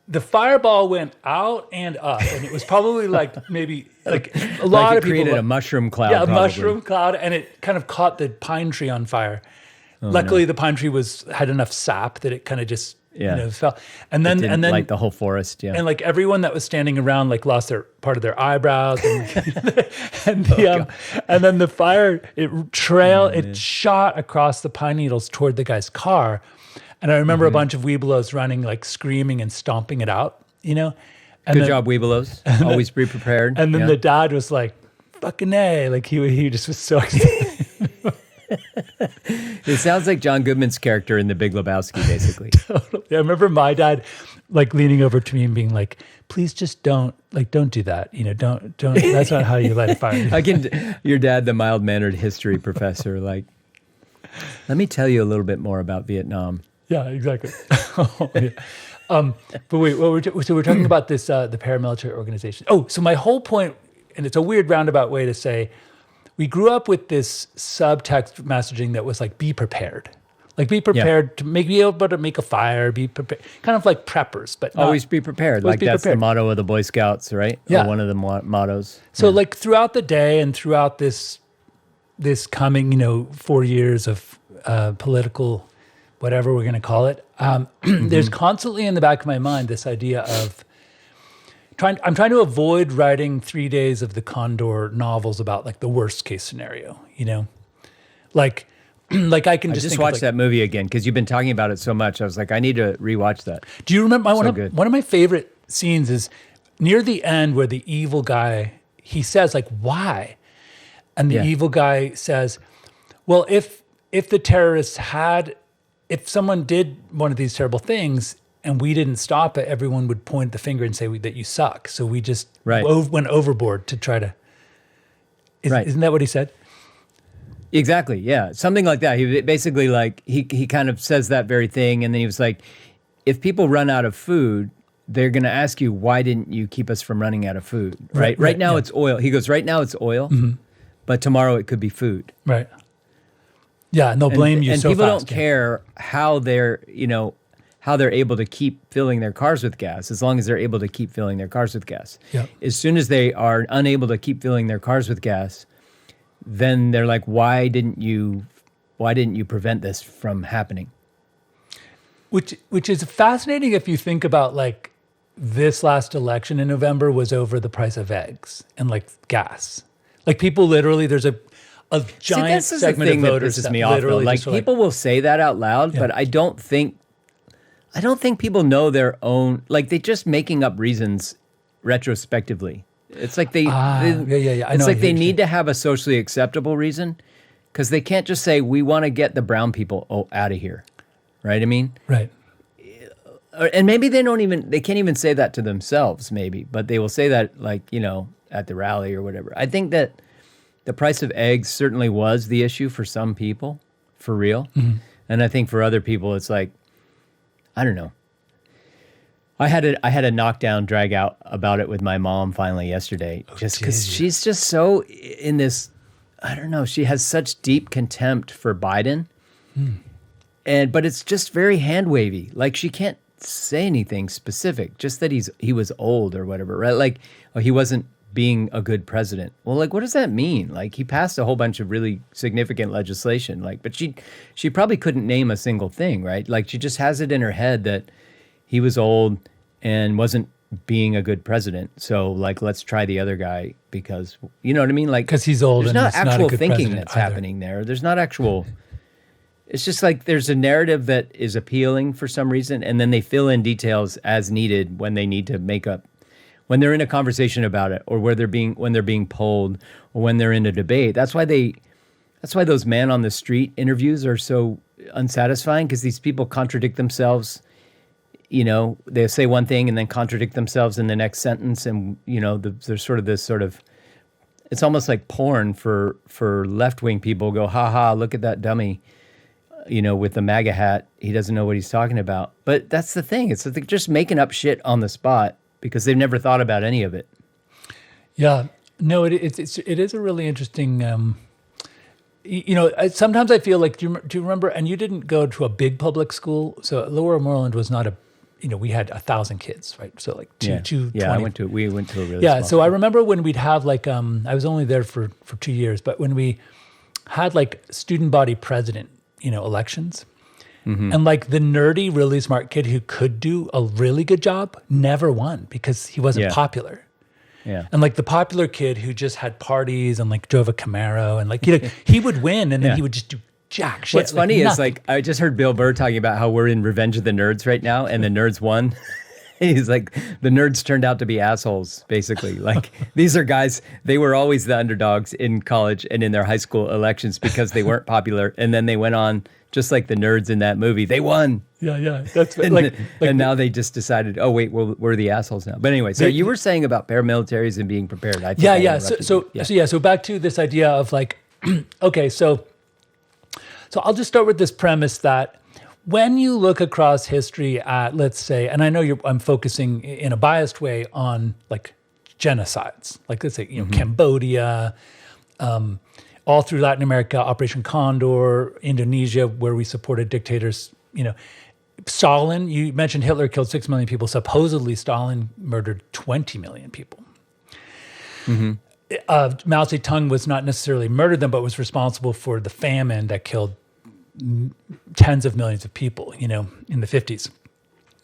the fireball went out and up, and it was probably like maybe like a lot of people created a mushroom cloud. Yeah, a probably. mushroom cloud, and it kind of caught the pine tree on fire. Luckily, the pine tree had enough sap that it kind of just fell. And then light the whole forest. Yeah, and like everyone that was standing around like lost their part of their eyebrows, and and then the fire it shot across the pine needles toward the guy's car. And I remember a bunch of Webelos running, like screaming and stomping it out, And Good job, Webelos. Always be prepared. And then the dad was like, "Fucking A!" Like he just was so excited. It sounds like John Goodman's character in The Big Lebowski, basically. Totally. I remember my dad, like leaning over to me and being like, "Please just don't do that. Don't. That's not how you light a fire." Your dad, the mild-mannered history professor, like, let me tell you a little bit more about Vietnam. Yeah, exactly. But wait, we're talking about this the paramilitary organization. Oh, so my whole point, and it's a weird roundabout way to say, we grew up with this subtext messaging that was like, be prepared. Like be prepared to be able to make a fire, be prepared, kind of like preppers, but always be prepared. Like that's the motto of the Boy Scouts, right? Yeah. Or one of the mottos. So like throughout the day and throughout this coming, 4 years of political, whatever we're going to call it, there's constantly in the back of my mind this idea of I'm trying to avoid writing 3 Days of the Condor novels about like the worst case scenario, like I can just watch that movie again because you've been talking about it so much. I was like, I need to rewatch that. Do you remember one of my favorite scenes is near the end where the evil guy, he says like, "Why?" And the evil guy says, "Well, if the terrorists if someone did one of these terrible things and we didn't stop it, everyone would point the finger and say that you suck. So we just went overboard to try to." Isn't that what he said? Exactly. Yeah. Something like that. He basically like, he kind of says that very thing. And then he was like, if people run out of food, they're going to ask you, why didn't you keep us from running out of food? Right now it's oil. He goes, right now it's oil, but tomorrow it could be food. Right. Yeah. And they'll blame you and so people fast. Don't care how they're able to keep filling their cars with gas, as long as they're able to keep filling their cars with gas. Yeah. As soon as they are unable to keep filling their cars with gas, then they're like, why didn't you prevent this from happening? Which is fascinating if you think about like this last election in November was over the price of eggs and like gas. Like people literally, there's a giant segment of voters that pisses me off. Though. Like people will say that out loud, but I don't think people know their own. Like they're just making up reasons retrospectively. It's like It's like they need to have a socially acceptable reason because they can't just say we want to get the brown people out of here, right? I mean, right. And maybe they can't even say that to themselves, maybe, but they will say that like at the rally or whatever. I think that the price of eggs certainly was the issue for some people, for real, and I think for other people it's like, I don't know. I had a knockdown drag out about it with my mom finally yesterday, just because she's just so in this. I don't know. She has such deep contempt for Biden, but it's just very hand wavy. Like she can't say anything specific, just that he was old or whatever, right? Like he wasn't being a good president. Well, like what does that mean? Like he passed a whole bunch of really significant legislation, but she probably couldn't name a single thing, right? Like she just has it in her head that he was old and wasn't being a good president. So like let's try the other guy because you know what I mean? Like because he's old there's and not he's not actual a good thinking president that's either. happening there. There's not actual it's just like there's a narrative that is appealing for some reason, and then they fill in details as needed when they need to make up, when they're in a conversation about it, or when they're being polled, or when they're in a debate. That's why those man on the street interviews are so unsatisfying, because these people contradict themselves. You know, they say one thing and then contradict themselves in the next sentence, and you know, there's sort of this sort of. It's almost like porn for left-wing people. Go, ha ha! Look at that dummy. You know, with the MAGA hat, he doesn't know what he's talking about. But that's the thing. It's like they're just making up shit on the spot because they've never thought about any of it. Yeah, no, it is a really interesting. You know, sometimes I feel like do you remember? And you didn't go to a big public school, so Lower Moreland was not a. You know, we had 1,000 kids, right? So like two. Yeah, we went to a really yeah. small So I remember when we'd have like I was only there for 2 years, but when we had like student body president, you know, elections. And like the nerdy, really smart kid who could do a really good job never won because he wasn't popular. Yeah. And like the popular kid who just had parties and like drove a Camaro and like, you know, he would win and then he would just do jack shit. What's funny is nothing. like, I just heard Bill Burr talking about how we're in Revenge of the Nerds right now and the nerds won. He's like, the nerds turned out to be assholes, basically. Like, these are guys, they were always the underdogs in college and in their high school elections because they weren't popular. And then they went on, just like the nerds in that movie, they won. Yeah. That's and now they just decided, oh, wait, well, we're the assholes now. But anyway, so you were saying about paramilitaries and being prepared. I think I interrupted you. So back to this idea of like, okay, so I'll just start with this premise that when you look across history at, let's say, and I know I'm focusing in a biased way on like genocides, like let's say, you know, Cambodia, all through Latin America, Operation Condor, Indonesia, where we supported dictators, you know, Stalin, you mentioned Hitler killed 6 million people. Supposedly Stalin murdered 20 million people. Mao Zedong was not necessarily murdered them, but was responsible for the famine that killed tens of millions of people, you know, in the 50s.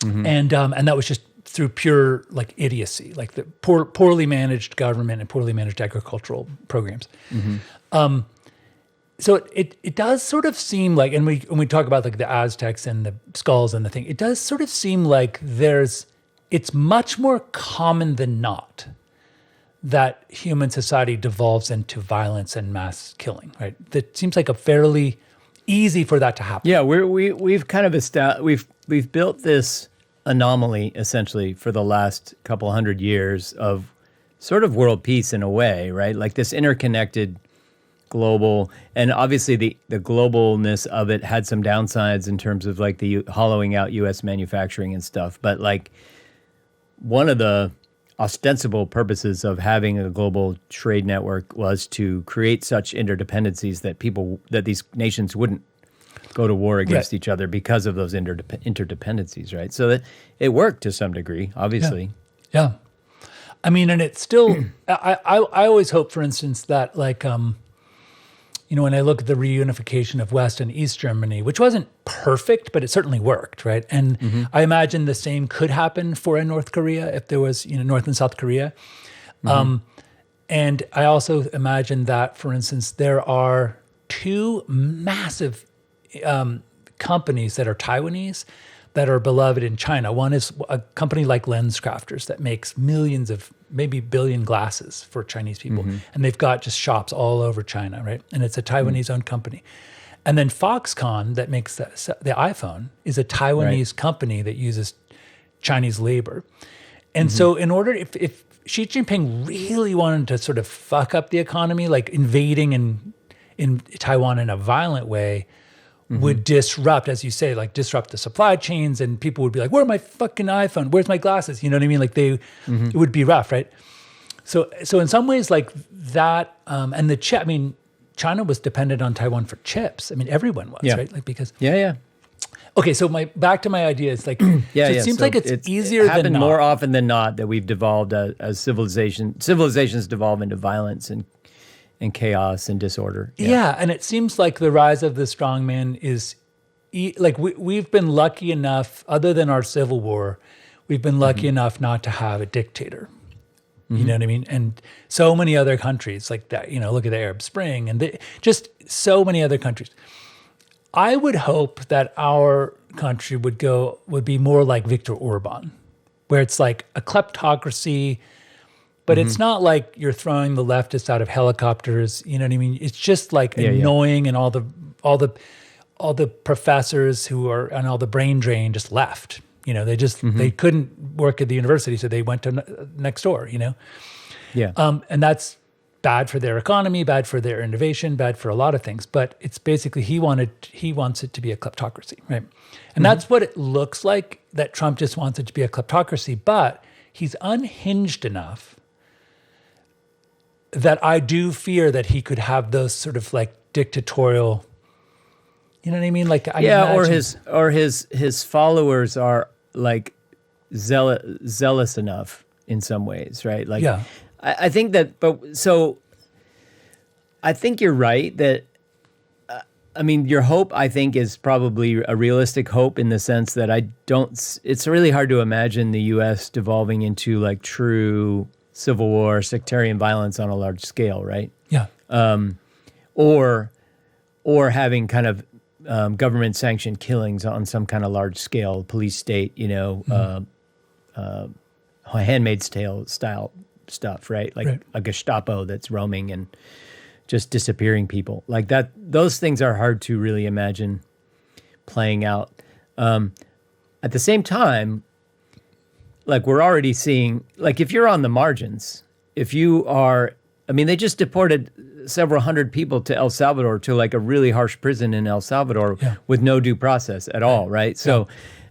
And that was just through pure like idiocy, like the poorly managed government and poorly managed agricultural programs. So it does sort of seem like, and when we talk about like the Aztecs and the skulls and the thing, it does sort of seem like it's much more common than not that human society devolves into violence and mass killing, right? That seems like a fairly easy for that to happen. Yeah, we've kind of we've built this anomaly essentially for the last couple hundred years of sort of world peace in a way, right? Like this interconnected global, and obviously the globalness of it had some downsides in terms of like the hollowing out U.S. manufacturing and stuff. But like one of the ostensible purposes of having a global trade network was to create such interdependencies that these nations wouldn't go to war against each other because of those interdependencies, right? So that it worked to some degree, obviously. Yeah. I mean, and it's still, I always hope, for instance, that like, you know, when I look at the reunification of West and East Germany, which wasn't perfect, but it certainly worked, right? And I imagine the same could happen for North Korea if there was, you know, North and South Korea. And I also imagine that, for instance, there are two massive companies that are Taiwanese that are beloved in China. One is a company like LensCrafters that makes millions of, maybe billion glasses for Chinese people. And they've got just shops all over China, right? And it's a Taiwanese-owned company. And then Foxconn that makes the iPhone is a Taiwanese company that uses Chinese labor. And so in order, if Xi Jinping really wanted to sort of fuck up the economy, like invading in Taiwan in a violent way, would disrupt, as you say, like disrupt the supply chains, and people would be like, "Where's my fucking iPhone? Where's my glasses?" You know what I mean? Like it would be rough, right? So in some ways, like that, and the chip. I mean, China was dependent on Taiwan for chips. I mean, everyone was, right? Like because yeah. Okay, so back to my idea. It's like it seems like it's easier than not. More often than not that we've devolved as civilizations devolve into violence and chaos and disorder. Yeah, and it seems like the rise of the strongman is like we've been lucky enough, other than our civil war, we've been lucky enough not to have a dictator. You know what I mean? And so many other countries like that, look at the Arab Spring and just so many other countries. I would hope that our country would be more like Viktor Orban, where it's like a kleptocracy, but it's not like you're throwing the leftists out of helicopters. You know what I mean? It's just like annoying, and all the professors and all the brain drain just left. They just they couldn't work at the university, so they went to next door. And that's bad for their economy, bad for their innovation, bad for a lot of things. But it's basically he wants it to be a kleptocracy, right? And that's what it looks like, that Trump just wants it to be a kleptocracy. But he's unhinged enough that I do fear that he could have those sort of like dictatorial. You know what I mean? Like or his followers are like zealous enough in some ways, right? Like I think that, I think you're right that, your hope, I think, is probably a realistic hope in the sense that it's really hard to imagine the U.S. devolving into like true civil war, sectarian violence on a large scale, right? Yeah. Or having kind of government sanctioned killings on some kind of large scale, police state, Handmaid's Tale style stuff, right? Like a Gestapo that's roaming and just disappearing people like that. Those things are hard to really imagine playing out. At the same time, like we're already seeing, like if you're on the margins, if you are, they just deported several hundred people to El Salvador, to like a really harsh prison in El Salvador with no due process at all, right? So,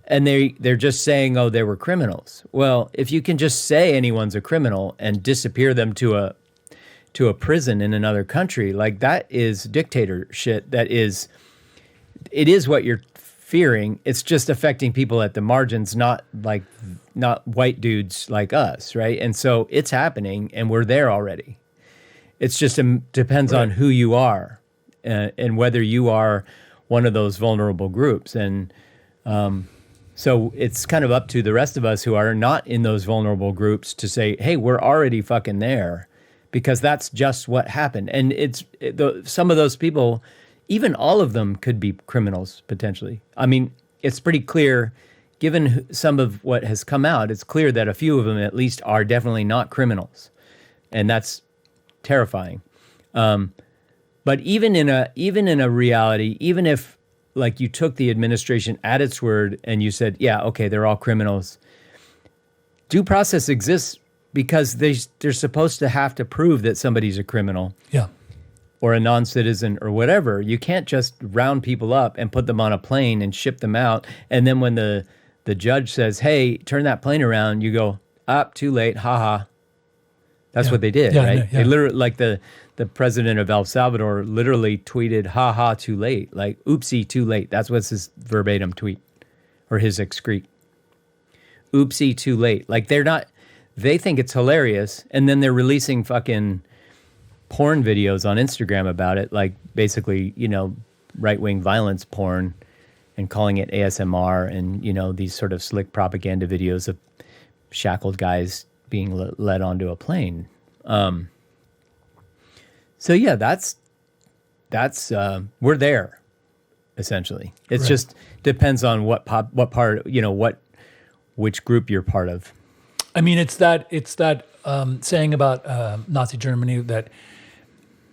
and they're just saying, oh, they were criminals. Well, if you can just say anyone's a criminal and disappear them to a prison in another country, like that is dictator shit. It is what you're fearing. It's just affecting people at the margins, not white dudes like us, right? And so it's happening, and we're there already. It's just depends on who you are, and whether you are one of those vulnerable groups. And so it's kind of up to the rest of us who are not in those vulnerable groups to say, hey, we're already fucking there, because that's just what happened. And some of those people, even all of them, could be criminals potentially. It's pretty clear, given some of what has come out, it's clear that a few of them at least are definitely not criminals. And that's terrifying. But even in a reality, even if like you took the administration at its word and you said, yeah, okay, they're all criminals, due process exists because they're supposed to have to prove that somebody's a criminal. Yeah. Or a non-citizen or whatever. You can't just round people up and put them on a plane and ship them out. And then when the judge says, hey, turn that plane around, you go, too late, haha. That's what they did, right? They literally, like the president of El Salvador literally tweeted, haha, too late. Like, oopsie, too late. That's what's his verbatim tweet, or his excrete. Oopsie, too late. Like, they think it's hilarious, and then they're releasing fucking porn videos on Instagram about it, like basically, right-wing violence porn, and calling it ASMR, and, these sort of slick propaganda videos of shackled guys being led onto a plane. So yeah, that's we're there, essentially. It just depends on what part, which group you're part of. It's that saying about Nazi Germany that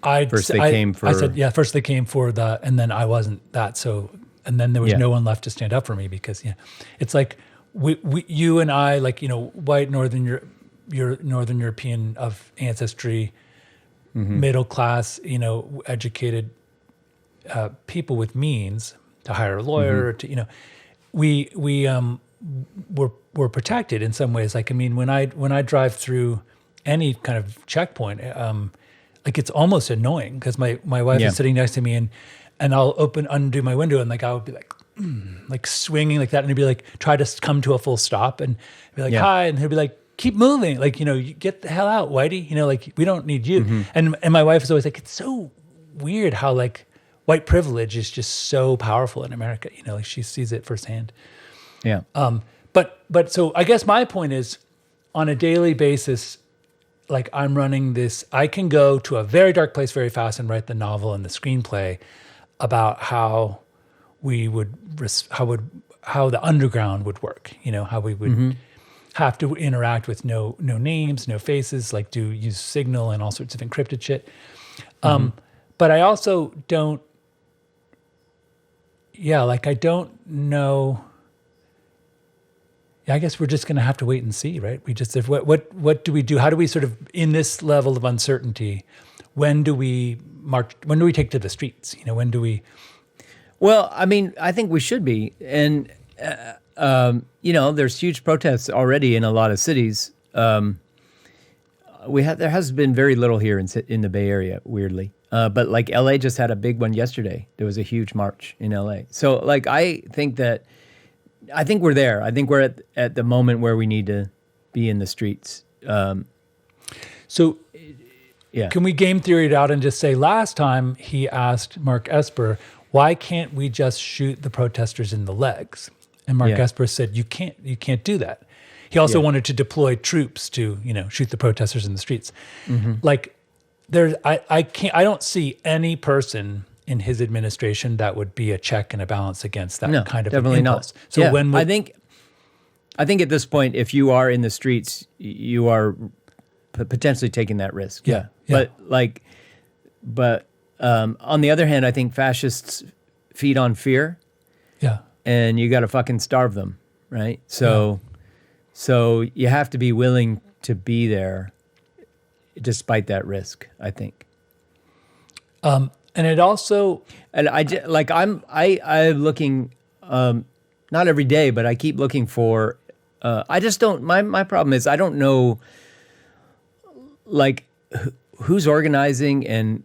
first they came for the, and then I wasn't that. So, and then there was no one left to stand up for me, because it's like you and I, like, white Northern European of ancestry, middle class, educated people with means, to hire a lawyer, to, you know, we're protected in some ways. Like, I mean, when I drive through any kind of checkpoint, like it's almost annoying because my wife is sitting next to me and I'll undo my window and like I would be like swinging like that, and he'd be like, try to come to a full stop and be like, hi, and he'll be like, keep moving, like, you know, you get the hell out, Whitey, you know, like we don't need you. And my wife is always like, it's so weird how like white privilege is just so powerful in America, you know, like she sees it firsthand. Yeah. But so I guess my point is, on a daily basis, like I'm running this, I can go to a very dark place very fast and write the novel and the screenplay about how we would, how the underground would work, you know, how we would have to interact with no names, no faces, like use Signal and all sorts of encrypted shit. But I also don't, like I don't know. Yeah, I guess we're just going to have to wait and see, right? We just, what do we do? How do we sort of, in this level of uncertainty, when do we march? When do we take to the streets? You know, when do we? Well, I mean, I think we should be, and you know, there's huge protests already in a lot of cities. There has been very little here in the Bay Area, weirdly. But like LA just had a big one yesterday. There was a huge march in LA. So like I think we're there. I think we're at the moment where we need to be in the streets. So can we game theory it out and just say, last time he asked Mark Esper, why can't we just shoot the protesters in the legs? And Mark Esper said, you can't do that. He also wanted to deploy troops to, you know, shoot the protesters in the streets. Like I don't see any person in his administration that would be a check and a balance against that kind of definitely impulse. Not. So when I think at this point, if you are in the streets, you are potentially taking that risk. Yeah. But on the other hand, I think fascists feed on fear. Yeah. And you got to fucking starve them, right? So you have to be willing to be there despite that risk, I think. And it also, and I'm looking, not every day, but I keep looking for, I just don't, my problem is I don't know, like, who's organizing and,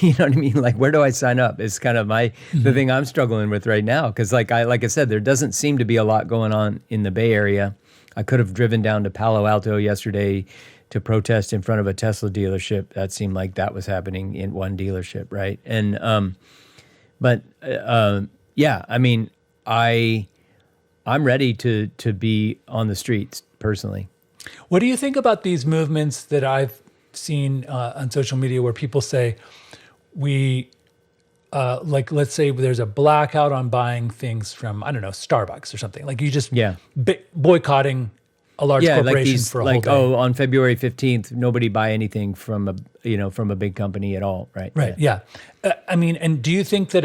you know what I mean? Like, where do I sign up? It's kind of the thing I'm struggling with right now. Cause like I said, there doesn't seem to be a lot going on in the Bay Area. I could have driven down to Palo Alto yesterday to protest in front of a Tesla dealership. That seemed like that was happening in one dealership, right? And yeah, I mean, I'm ready to be on the streets personally. What do you think about these movements that I've seen on social media where people say like, let's say there's a blackout on buying things from, I don't know, Starbucks or something. Like you just boycotting a large corporation for a whole day. Oh, on February 15th, nobody buy anything from a big company at all, right? Right. Yeah. I mean, and do you think that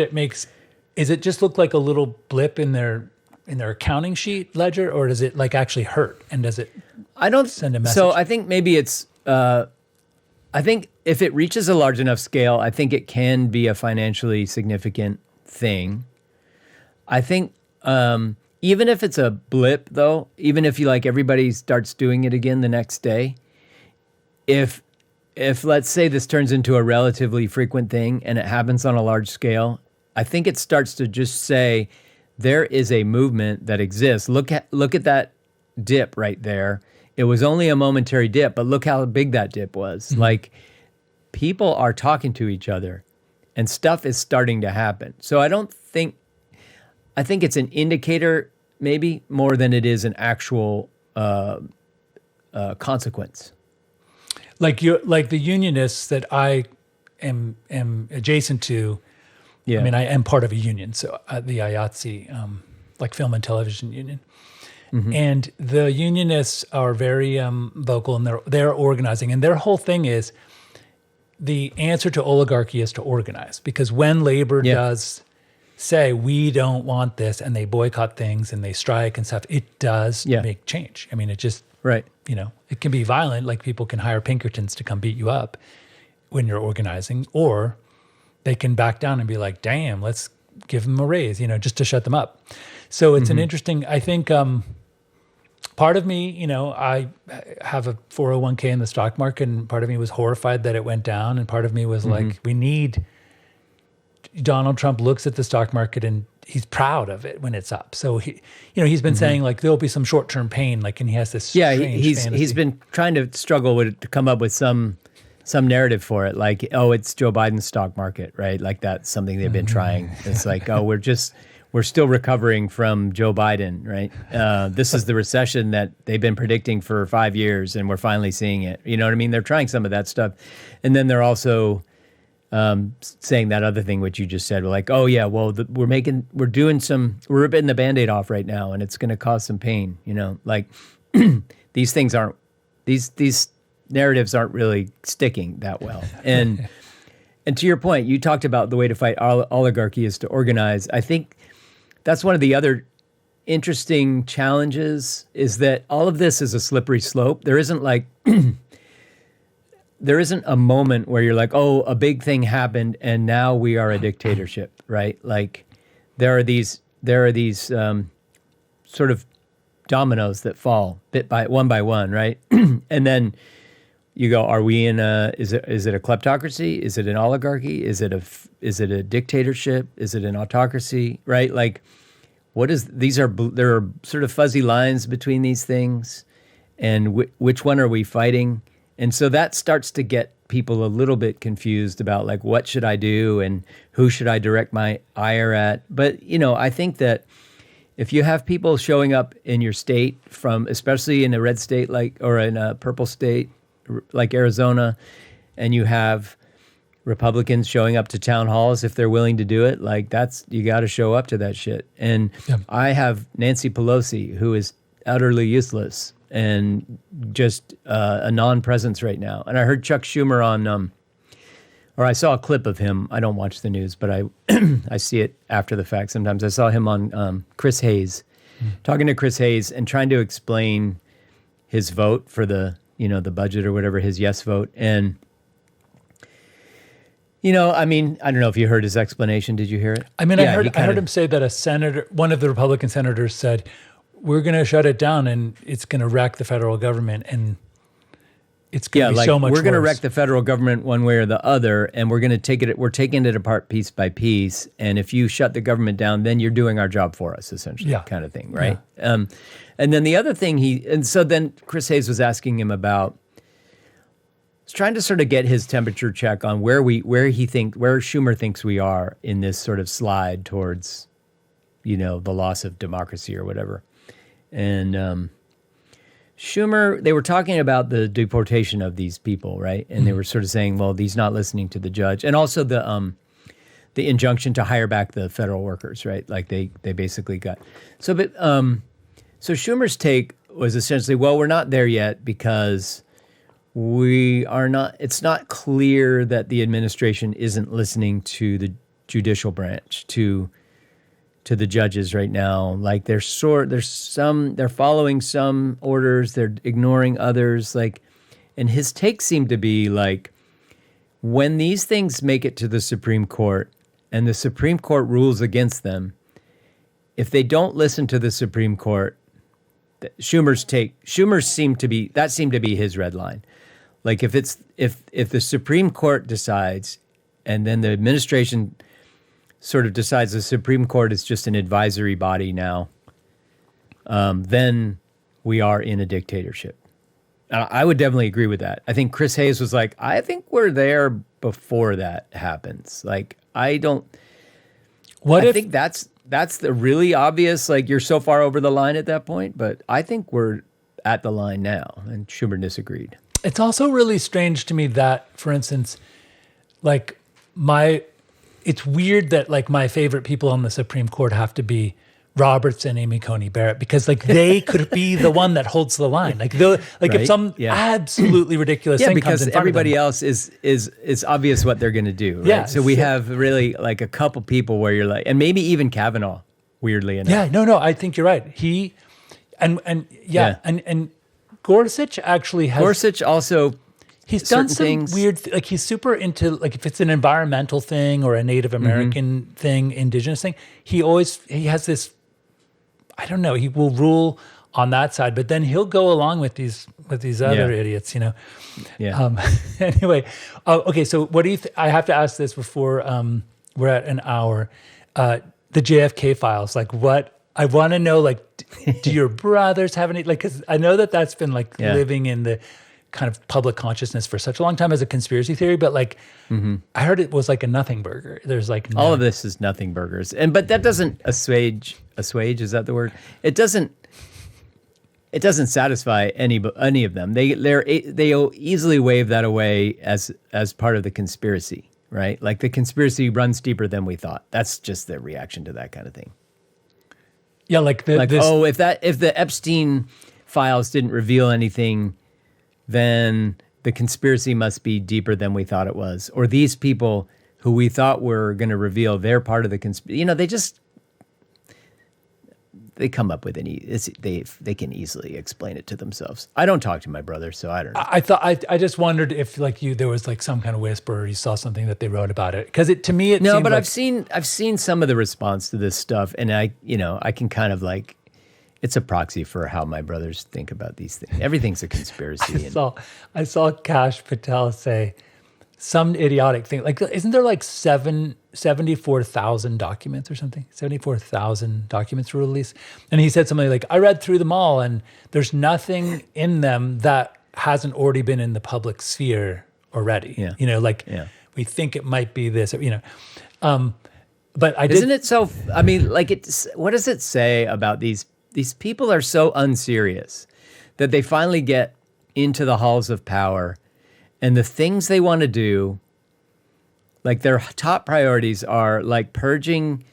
is it just look like a little blip in their accounting sheet ledger, or does it like actually hurt? And does it send a message? So I think maybe it's, I think if it reaches a large enough scale, I think it can be a financially significant thing. I think, even if it's a blip, though, even if everybody starts doing it again the next day, if let's say this turns into a relatively frequent thing and it happens on a large scale, I think it starts to just say there is a movement that exists. Look at that dip right there. It was only a momentary dip, but look how big that dip was. Mm-hmm. Like, people are talking to each other and stuff is starting to happen. So I think it's an indicator maybe more than it is an actual consequence. Like the unionists that I am adjacent to. Yeah. I mean, I am part of a union, so the IATSE, like Film and Television Union. Mm-hmm. And the unionists are very vocal, and they're organizing, and their whole thing is the answer to oligarchy is to organize, because when labor does say we don't want this and they boycott things and they strike and stuff, it does make change. I mean, it just it can be violent, like people can hire Pinkertons to come beat you up when you're organizing, or they can back down and be like, damn, let's give them a raise, just to shut them up. So it's an interesting, I think, part of me, I have a 401k in the stock market, and part of me was horrified that it went down. And part of me was like, Donald Trump looks at the stock market and he's proud of it when it's up. So he's been saying like, there'll be some short-term pain, like, and he has this strange fantasy. He's been trying to struggle to come up with some narrative for it. Like, oh, it's Joe Biden's stock market, right? Like that's something they've been trying. It's like, oh, we're still recovering from Joe Biden, right? This is the recession that they've been predicting for 5 years, and we're finally seeing it. You know what I mean? They're trying some of that stuff. And then they're also saying that other thing, which you just said, like, oh yeah, well, we're ripping the Band-Aid off right now, and it's going to cause some pain, like these things these narratives aren't really sticking that well. And to your point, you talked about the way to fight oligarchy is to organize. I think that's one of the other interesting challenges, is that all of this is a slippery slope. There isn't like, there isn't a moment where you're like, oh, a big thing happened and now we are a dictatorship, right? Like there are these sort of dominoes that fall one by one, right? And then you go, are we in is it a kleptocracy? Is it an oligarchy? Is it a dictatorship? Is it an autocracy? Right? Like, there are sort of fuzzy lines between these things, and which one are we fighting? And so that starts to get people a little bit confused about like, what should I do and who should I direct my ire at? But, I think that if you have people showing up in your state especially in a red state or in a purple state like Arizona, and you have Republicans showing up to town halls if they're willing to do it, like you got to show up to that shit. And I have Nancy Pelosi, who is utterly useless and just a non-presence right now. And I heard Chuck Schumer on, or I saw a clip of him. I don't watch the news, but I see it after the fact sometimes. I saw him on Chris Hayes, talking to Chris Hayes and trying to explain his vote for the budget or whatever, his yes vote. And, I don't know if you heard his explanation. Did you hear it? I heard him say that one of the Republican senators said, we're going to shut it down and it's going to wreck the federal government, and it's going to be so much worse. We're going to wreck the federal government one way or the other, and we're taking it apart piece by piece. And if you shut the government down, then you're doing our job for us, essentially, kind of thing, right? Yeah. And then the other thing so then Chris Hayes was asking him about, trying to sort of get his temperature check on where Schumer thinks we are in this sort of slide towards, the loss of democracy or whatever. And Schumer, they were talking about the deportation of these people, right? And they were sort of saying, well, he's not listening to the judge, and also the injunction to hire back the federal workers, right? Like they basically got so Schumer's take was essentially, well, we're not there yet because it's not clear that the administration isn't listening to the judicial branch, to the judges right now. Like they're following some orders, they're ignoring others. Like, and his take seemed to be like, when these things make it to the Supreme Court and the Supreme Court rules against them, if they don't listen to the Supreme Court, Schumer seemed to be his red line. Like if the Supreme Court decides, and then the administration sort of decides the Supreme Court is just an advisory body now, then we are in a dictatorship. I would definitely agree with that. I think Chris Hayes was like, I think we're there before that happens. Like, I think that's the really obvious, like, you're so far over the line at that point, but I think we're at the line now, and Schumer disagreed. It's also really strange to me that, for instance, like it's weird that like my favorite people on the Supreme Court have to be Roberts and Amy Coney Barrett, because like they could be the one that holds the line. Like if some absolutely ridiculous thing comes in front everybody of them, else is obvious what they're going to do. Right? Yeah, so we have really like a couple people where you're like, and maybe even Kavanaugh, weirdly enough. Yeah, no, I think you're right. He and Gorsuch actually has. Gorsuch also, He's done certain some things. weird, like he's super into, like if it's an environmental thing or a Native American thing, indigenous thing, he has this, I don't know, he will rule on that side, but then he'll go along with these other idiots, you know? Yeah. Anyway, okay, so what do you, I have to ask this before we're at an hour, the JFK files, like what, I want to know, like, do your brothers have any, like, because I know that that's been like living in the kind of public consciousness for such a long time as a conspiracy theory, but like I heard it was like a nothing burger. There's like all of this is nothing burgers, but that doesn't assuage. Is that the word? It doesn't satisfy any of them. They easily wave that away as part of the conspiracy, right? Like the conspiracy runs deeper than we thought. That's just their reaction to that kind of thing. Yeah, like if the Epstein files didn't reveal anything, then the conspiracy must be deeper than we thought it was. Or these people who we thought were going to reveal their part of the conspiracy, you know, they come up with they can easily explain it to themselves. I don't talk to my brother, so I don't know. I just wondered if like there was like some kind of whisper or you saw something that they wrote about it. Because it no, seemed but like, I've seen some of the response to this stuff, and I can kind of like, it's a proxy for how my brothers think about these things. Everything's a conspiracy. I saw Kash Patel say some idiotic thing. Like, isn't there like 74,000 documents or something? 74,000 documents were released. And he said something like, I read through them all and there's nothing in them that hasn't already been in the public sphere already. Yeah. You know, like we think it might be this, you know. But Isn't it so, I mean, like what does it say about these people are so unserious that they finally get into the halls of power, and the things they want to do, like their top priorities are like purging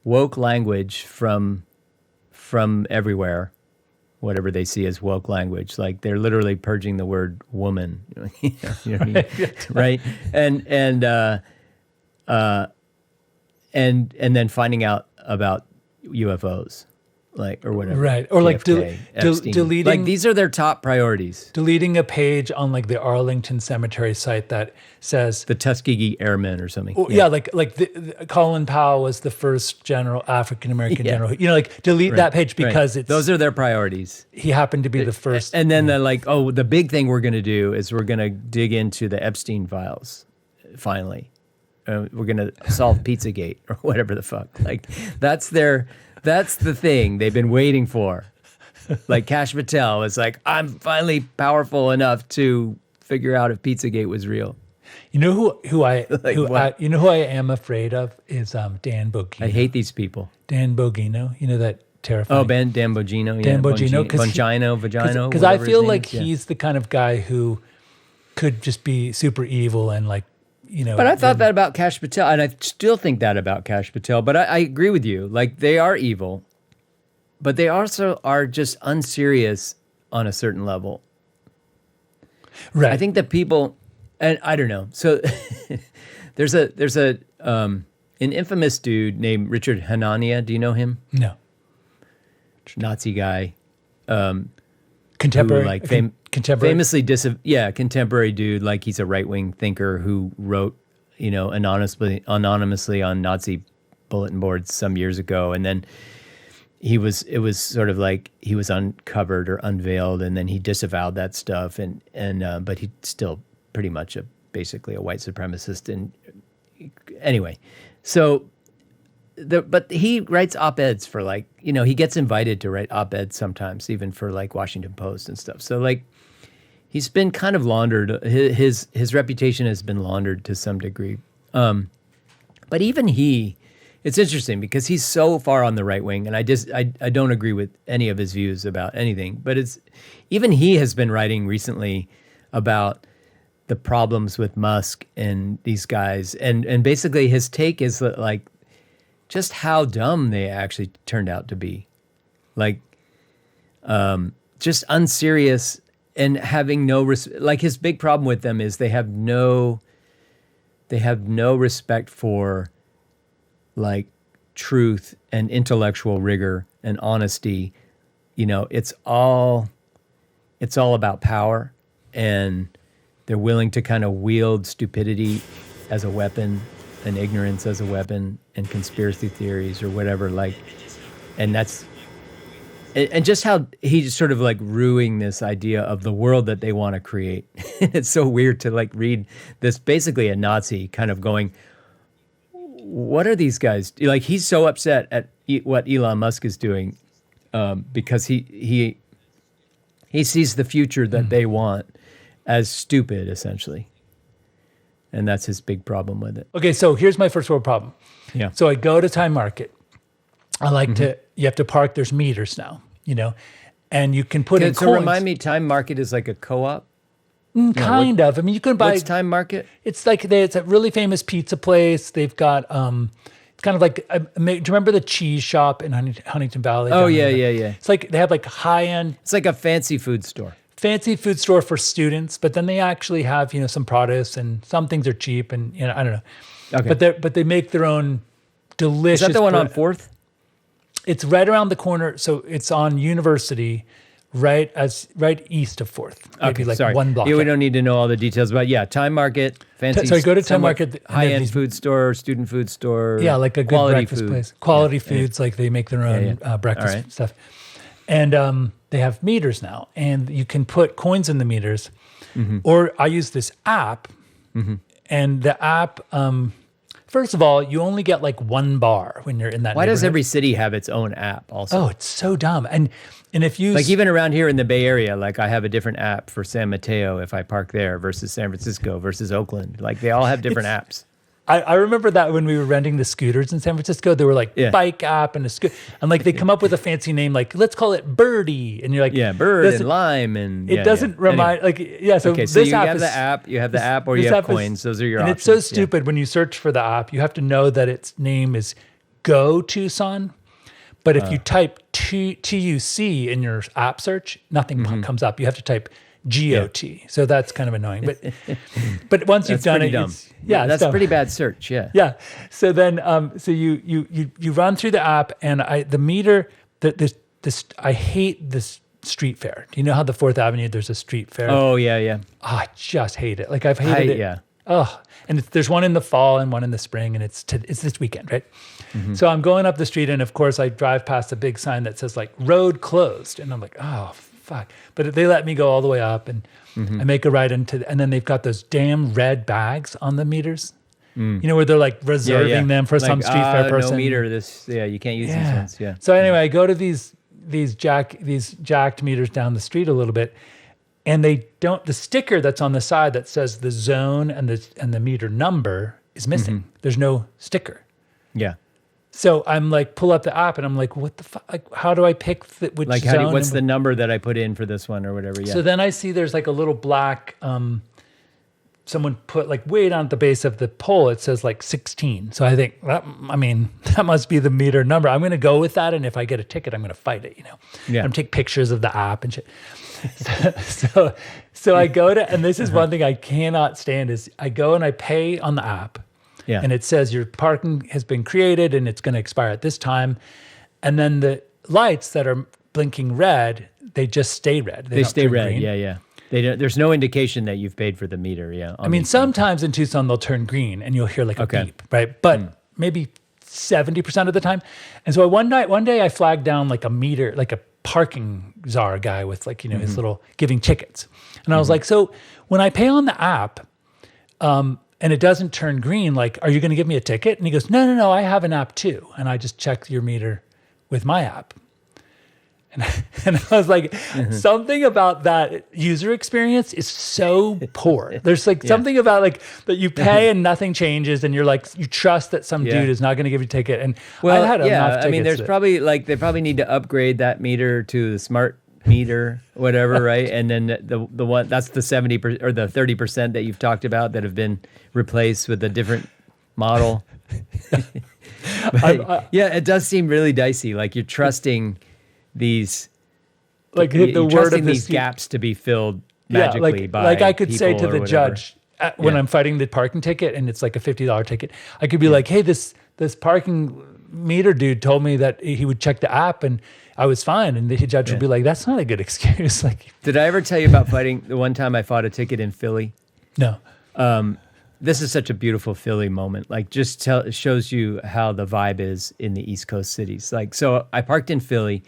woke language from everywhere, whatever they see as woke language. Like they're literally purging the word woman, you know what I mean? Right? And then finding out about UFOs. Like, or whatever. Right. Or like deleting. Like, these are their top priorities. Deleting a page on like the Arlington Cemetery site that says the Tuskegee Airmen or something. Like Colin Powell was the first African American general. You know, like delete that page because those are their priorities. He happened to be the first. And then they're like, oh, the big thing we're going to do is we're going to dig into the Epstein files. Finally, we're going to solve Pizzagate or whatever the fuck. Like that's the thing they've been waiting for. Like Kash Patel is like, I'm finally powerful enough to figure out if Pizzagate was real. You know who I am afraid of is Dan Bogino. I hate these people. Dan Bogino, you know that terrifying. Oh, Dan Bogino. Dan Bogino, Bongino. Because I feel like he's the kind of guy who could just be super evil and like, you know. But I thought that about Kash Patel, and I still think that about Kash Patel. But I agree with you. Like, they are evil, but they also are just unserious on a certain level. Right. I think that people, and I don't know. So there's an infamous dude named Richard Hanania. Do you know him? No. Nazi guy. Contemporary, contemporary, famously contemporary dude. Like he's a right wing thinker who wrote, you know, anonymously on Nazi bulletin boards some years ago, and then it was sort of like he was uncovered or unveiled, and then he disavowed that stuff, but he's still pretty much basically a white supremacist. And anyway, so. But he writes op-eds for like, you know, he gets invited to write op-eds sometimes, even for like Washington Post and stuff. So like, he's been kind of laundered. His reputation has been laundered to some degree. But even it's interesting because he's so far on the right wing, and I don't agree with any of his views about anything. But even he has been writing recently about the problems with Musk and these guys, and basically his take is like, just how dumb they actually turned out to be. Like, just unserious and having no like his big problem with them is they have no respect for like truth and intellectual rigor and honesty. You know, it's all about power and they're willing to kind of wield stupidity as a weapon and ignorance as a weapon and conspiracy theories or whatever, like, and that's, and just how he's sort of like ruining this idea of the world that they want to create. It's so weird to like read this, basically a Nazi kind of going, what are these guys? Like, he's so upset at what Elon Musk is doing because he sees the future that they want as stupid, essentially. And that's his big problem with it. Okay, so here's my first world problem. Yeah. So I go to Time Market. I like to, you have to park, there's meters now, and you can put in so coins. Remind me, Time Market is like a co-op? Kind of. I mean, you can buy. What's Time Market? It's like it's a really famous pizza place. They've got, it's kind of like, do you remember the cheese shop in Huntington Valley? Oh, yeah. It's like they have like high-end. It's like a fancy food store. Fancy food store for students, but then they actually have, some produce and some things are cheap and, I don't know. Okay. But they make their own delicious. Is that the one on 4th? It's right around the corner. So it's on University, right east of 4th. Maybe one block. Yeah, we don't need to know all the details, but yeah, Time Market, fancy. So I go to Time Market. High-end food store, student food store. Yeah, like a good breakfast place. Quality foods, like they make their own breakfast stuff. And they have meters now, and you can put coins in the meters. Or I use this app, and the app, first of all, you only get like 1 bar when you're in that Why does neighborhood. every city have its own app also? Oh, it's so dumb. And if you... Like even around here in the Bay Area, like I have a different app for San Mateo if I park there versus San Francisco versus Oakland. Like they all have different apps. I remember that when we were renting the scooters in San Francisco, they were like bike app and a scooter. And like they come up with a fancy name, like let's call it Birdie. And you're like... Yeah, Bird and Lime and... It doesn't remind... Anyway. So okay, so this you app have is, the app, you have the app or you have coins. Those are your and options. And it's so stupid when you search for the app, you have to know that its name is Go Tucson. But if you type TUC in your app search, nothing comes up. You have to type GOT. So that's kind of annoying. But once you've done it, dumb. It's That's pretty bad search. Yeah. Yeah. So then, so you run through the app, and the meter. I hate this street fair. Do you know how the 4th Avenue there's a street fair? Oh yeah. Oh, I just hate it. Like I've hated it. Yeah. Oh, and there's one in the fall and one in the spring, and it's this weekend, right? So I'm going up the street, and of course I drive past a big sign that says like "road closed," and I'm like, oh fuck! But they let me go all the way up, and I make a right into, and then they've got those damn red bags on the meters. Where they're like reserving them for some street fair person. No meter. You can't use these ones. Yeah. So anyway, I go to these jacked meters down the street a little bit, and they don't. The sticker that's on the side that says the zone and the meter number is missing. There's no sticker. Yeah. So I'm like, pull up the app, and I'm like, what the fuck? Like, how do I pick which like zone? what's the number that I put in for this one or whatever? Yeah. So then I see there's like a little black. Someone put like way down at the base of the pole. It says like 16. So I think that must be the meter number. I'm going to go with that, and if I get a ticket, I'm going to fight it. Yeah. I'm take pictures of the app and shit. So I go to, and this is one thing I cannot stand is I go and I pay on the app. Yeah. And it says your parking has been created and it's going to expire at this time. And then the lights that are blinking red, they just stay red. They stay red. Green. Yeah. There's no indication that you've paid for the meter. Yeah. I mean, sometimes in Tucson they'll turn green and you'll hear like a beep, right? But maybe 70% of the time. And so one day I flagged down like a meter, like a parking czar guy with like, his little giving tickets. And I was like, so when I pay on the app, and it doesn't turn green, like, are you going to give me a ticket? And he goes, no, I have an app too. And I just checked your meter with my app. And I was like, something about that user experience is so poor. There's like something about like that you pay and nothing changes, and you're like, you trust that some dude is not going to give you a ticket. And I had enough tickets. I mean, there's probably like, they probably need to upgrade that meter to the smart meter, whatever, right? And then the one that's the 70% or the 30% that you've talked about that have been replaced with a different model. It does seem really dicey. Like you're trusting these, like the word of these gaps to be filled magically by like I could say to the judge when Yeah. I'm fighting the parking ticket and it's like a $50 ticket, I could be like, hey, this parking meter dude told me that he would check the app and I was fine. And the judge would be like, that's not a good excuse. Like, did I ever tell you about fighting the one time I fought a ticket in Philly? No. This is such a beautiful Philly moment. Like, shows you how the vibe is in the East Coast cities. Like, so I parked in Philly,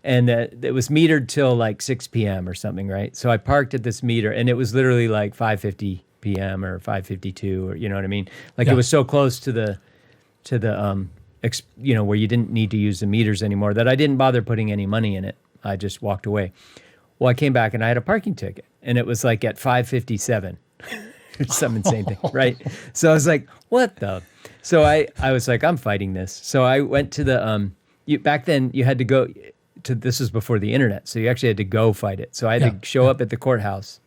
and it was metered till like 6 p.m. or something, right? So I parked at this meter, and it was literally like 5:50 p.m. or 5:52, or you know what I mean? Like, it was so close to the where you didn't need to use the meters anymore that I didn't bother putting any money in it. I just walked away. Well, I came back and I had a parking ticket, and it was like at 5:57. Some insane thing, right? So I was like, what the? So I was like, I'm fighting this. So I went to the, back then you had to go to, this was before the internet, so you actually had to go fight it. So I had to show up at the courthouse.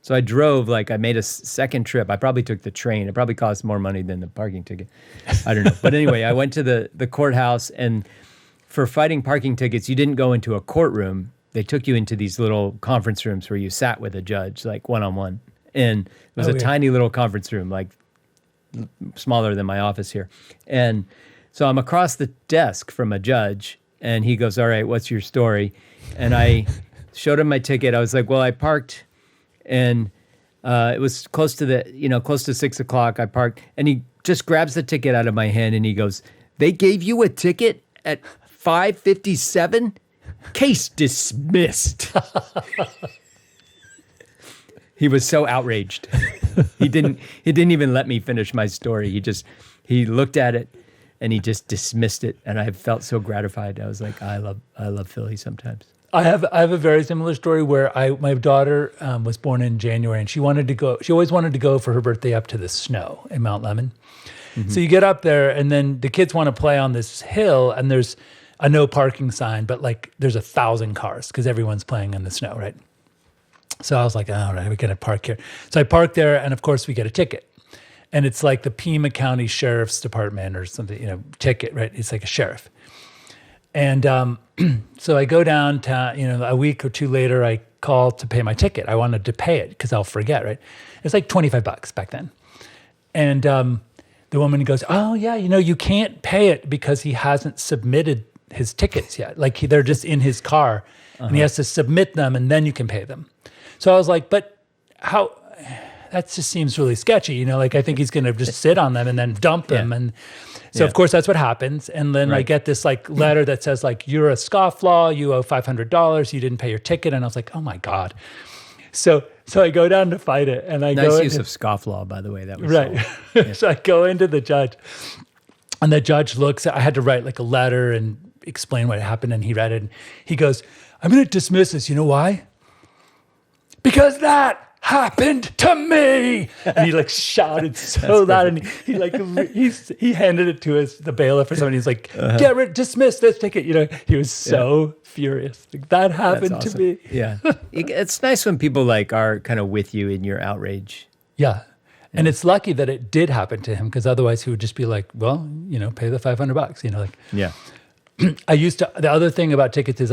So I drove, like I made a second trip. I probably took the train. It probably cost more money than the parking ticket. I don't know. But anyway, I went to the courthouse, and for fighting parking tickets, you didn't go into a courtroom. They took you into these little conference rooms where you sat with a judge, like one-on-one. And it was a tiny little conference room, like smaller than my office here. And so I'm across the desk from a judge, and he goes, all right, what's your story? And I showed him my ticket. I was like, well, I parked, and it was close to 6 o'clock. I parked, and he just grabs the ticket out of my hand, and he goes, they gave you a ticket at 5:57? Case dismissed. He was so outraged. He didn't even let me finish my story. He looked at it and he just dismissed it. And I felt so gratified. I was like, I love Philly sometimes. I have a very similar story where my daughter was born in January, and she always wanted to go for her birthday up to the snow in Mount Lemon. Mm-hmm. So you get up there, and then the kids want to play on this hill, and there's a no parking sign, but like there's 1,000 cars because everyone's playing in the snow, right? So I was like, all right, we got to park here. So I parked there, and of course we get a ticket. And it's like the Pima County Sheriff's Department or something, ticket, right? It's like a sheriff. And so I go downtown, a week or two later, I call to pay my ticket. I wanted to pay it because I'll forget, right? It's like $25 back then. And the woman goes, oh, yeah, you can't pay it because he hasn't submitted his tickets yet. Like they're just in his car, and he has to submit them, and then you can pay them. So I was like, but how? That just seems really sketchy, Like I think he's going to just sit on them and then dump them, and so of course that's what happens. And then I get this like letter that says like you're a scofflaw, you owe $500, you didn't pay your ticket, and I was like, oh my god. So I go down to fight it, and I go. Nice use of scofflaw, by the way. That was right. So I go into the judge, and the judge looks. I had to write like a letter and explain what happened, and he read it. And he goes, I'm going to dismiss this. You know why? Because that happened to me. And he like shouted so loud, and he handed it to the bailiff or somebody. He's like, dismiss this ticket. He was so furious. Like, that happened to me. Yeah. It's nice when people like are kind of with you in your outrage. Yeah. And it's lucky that it did happen to him, because otherwise he would just be like, well, pay the $500, Yeah. The other thing about tickets is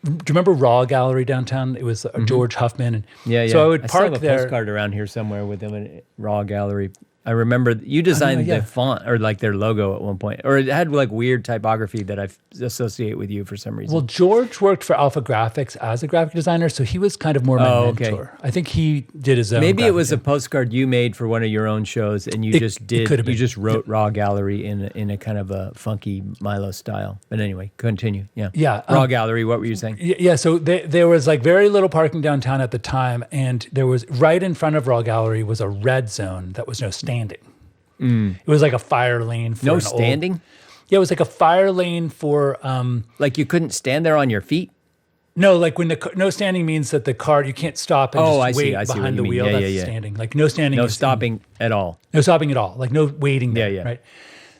do you remember Raw Gallery downtown? It was George Huffman. And so I would park I still have there. a postcard around here somewhere with them in Raw Gallery. I remember you designed the font or like their logo at one point, or it had like weird typography that I associate with you for some reason. Well, George worked for Alpha Graphics as a graphic designer, so he was kind of more my mentor. I think he did his own. Maybe it was a postcard you made for one of your own shows, and you just wrote Raw Gallery in a kind of a funky Milo style. But anyway, continue. Yeah. Raw Gallery. What were you saying? Yeah. So there was like very little parking downtown at the time, and there was right in front of Raw Gallery was a red zone that was no standing. It was like a fire lane for no standing. Yeah, it was like a fire lane for like you couldn't stand there on your feet. No, like when no standing means that the car you can't stop and just wait behind the wheel. That's standing. Like no standing. No stopping at all. No stopping at all. Like no waiting there. Yeah. Right.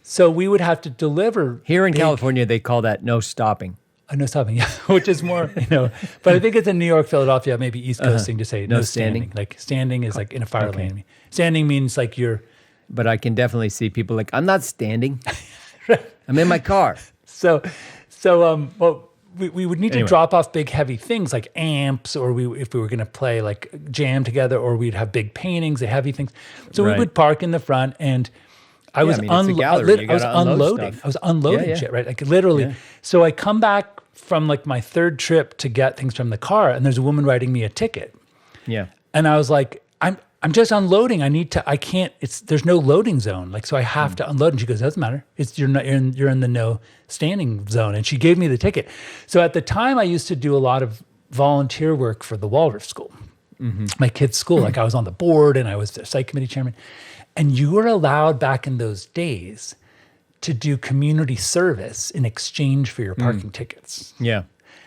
So we would have to deliver. Here in California, they call that no stopping. No stopping, yeah, which is more, but I think it's in New York, Philadelphia, maybe East Coast thing to say no standing. Like standing is like in a fire lane. Standing means like you're. But I can definitely see people like, I'm not standing. I'm in my car. So we would need to drop off big heavy things like amps, or if we were going to play like jam together, or we'd have big paintings, heavy things. So we would park in the front, and I was unloading. I was unloading shit, right? Like literally. Yeah. So I come back from like my third trip to get things from the car, and there's a woman writing me a ticket. Yeah. And I was like, I'm just unloading. I can't, there's no loading zone. Like, so I have to unload. And she goes, doesn't matter. You're in the no standing zone. And she gave me the ticket. So at the time I used to do a lot of volunteer work for the Waldorf School, my kids' school. Like I was on the board and I was the site committee chairman. And you were allowed back in those days to do community service in exchange for your parking tickets. Yeah.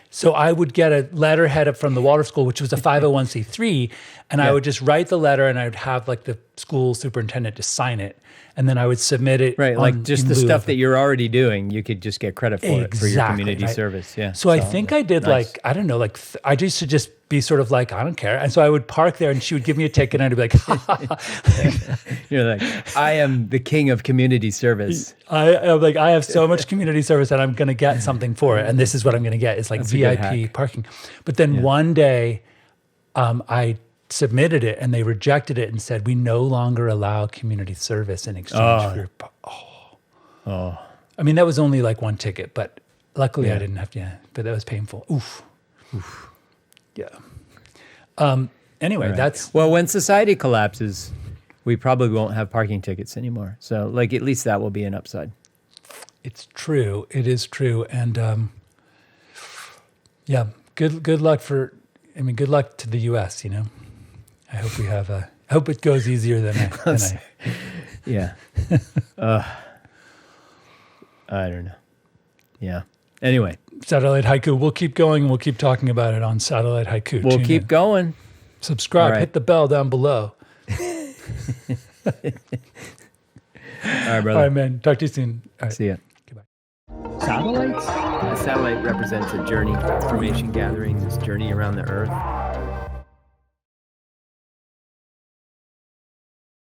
So I would get a letterhead up from the Waldorf School, which was a 501c3, and I would just write the letter, and I would have like the school superintendent to sign it, and then I would submit it. Right, like just the stuff that you're already doing, you could just get credit for it for your community service. Yeah. So I think I did like, I don't know, like I used to just be sort of like, I don't care. And so I would park there and she would give me a ticket and I'd be like, ha, ha, ha. You're like, I am the king of community service. I'm like, I have so much community service and I'm going to get something for it. And this is what I'm going to get. It's like That's VIP parking. But then one day I submitted it and they rejected it and said, we no longer allow community service in exchange for your I mean, that was only like one ticket, but luckily I didn't have to, but that was painful. Oof. Yeah. Anyway, that's... Well, when society collapses, we probably won't have parking tickets anymore. So, like, at least that will be an upside. It's true. It is true. And, yeah, good luck good luck to the U.S., you know? I hope we have I hope it goes easier than I Yeah. I don't know. Yeah. Anyway. Satellite Haiku. We'll keep going. We'll keep talking about it on Satellite Haiku. We'll keep going. Subscribe. Hit the bell down below. All right, brother. All right, man. Talk to you soon. All right. See ya. Goodbye. Satellites? A satellite represents a journey for information gathering, this journey around the Earth.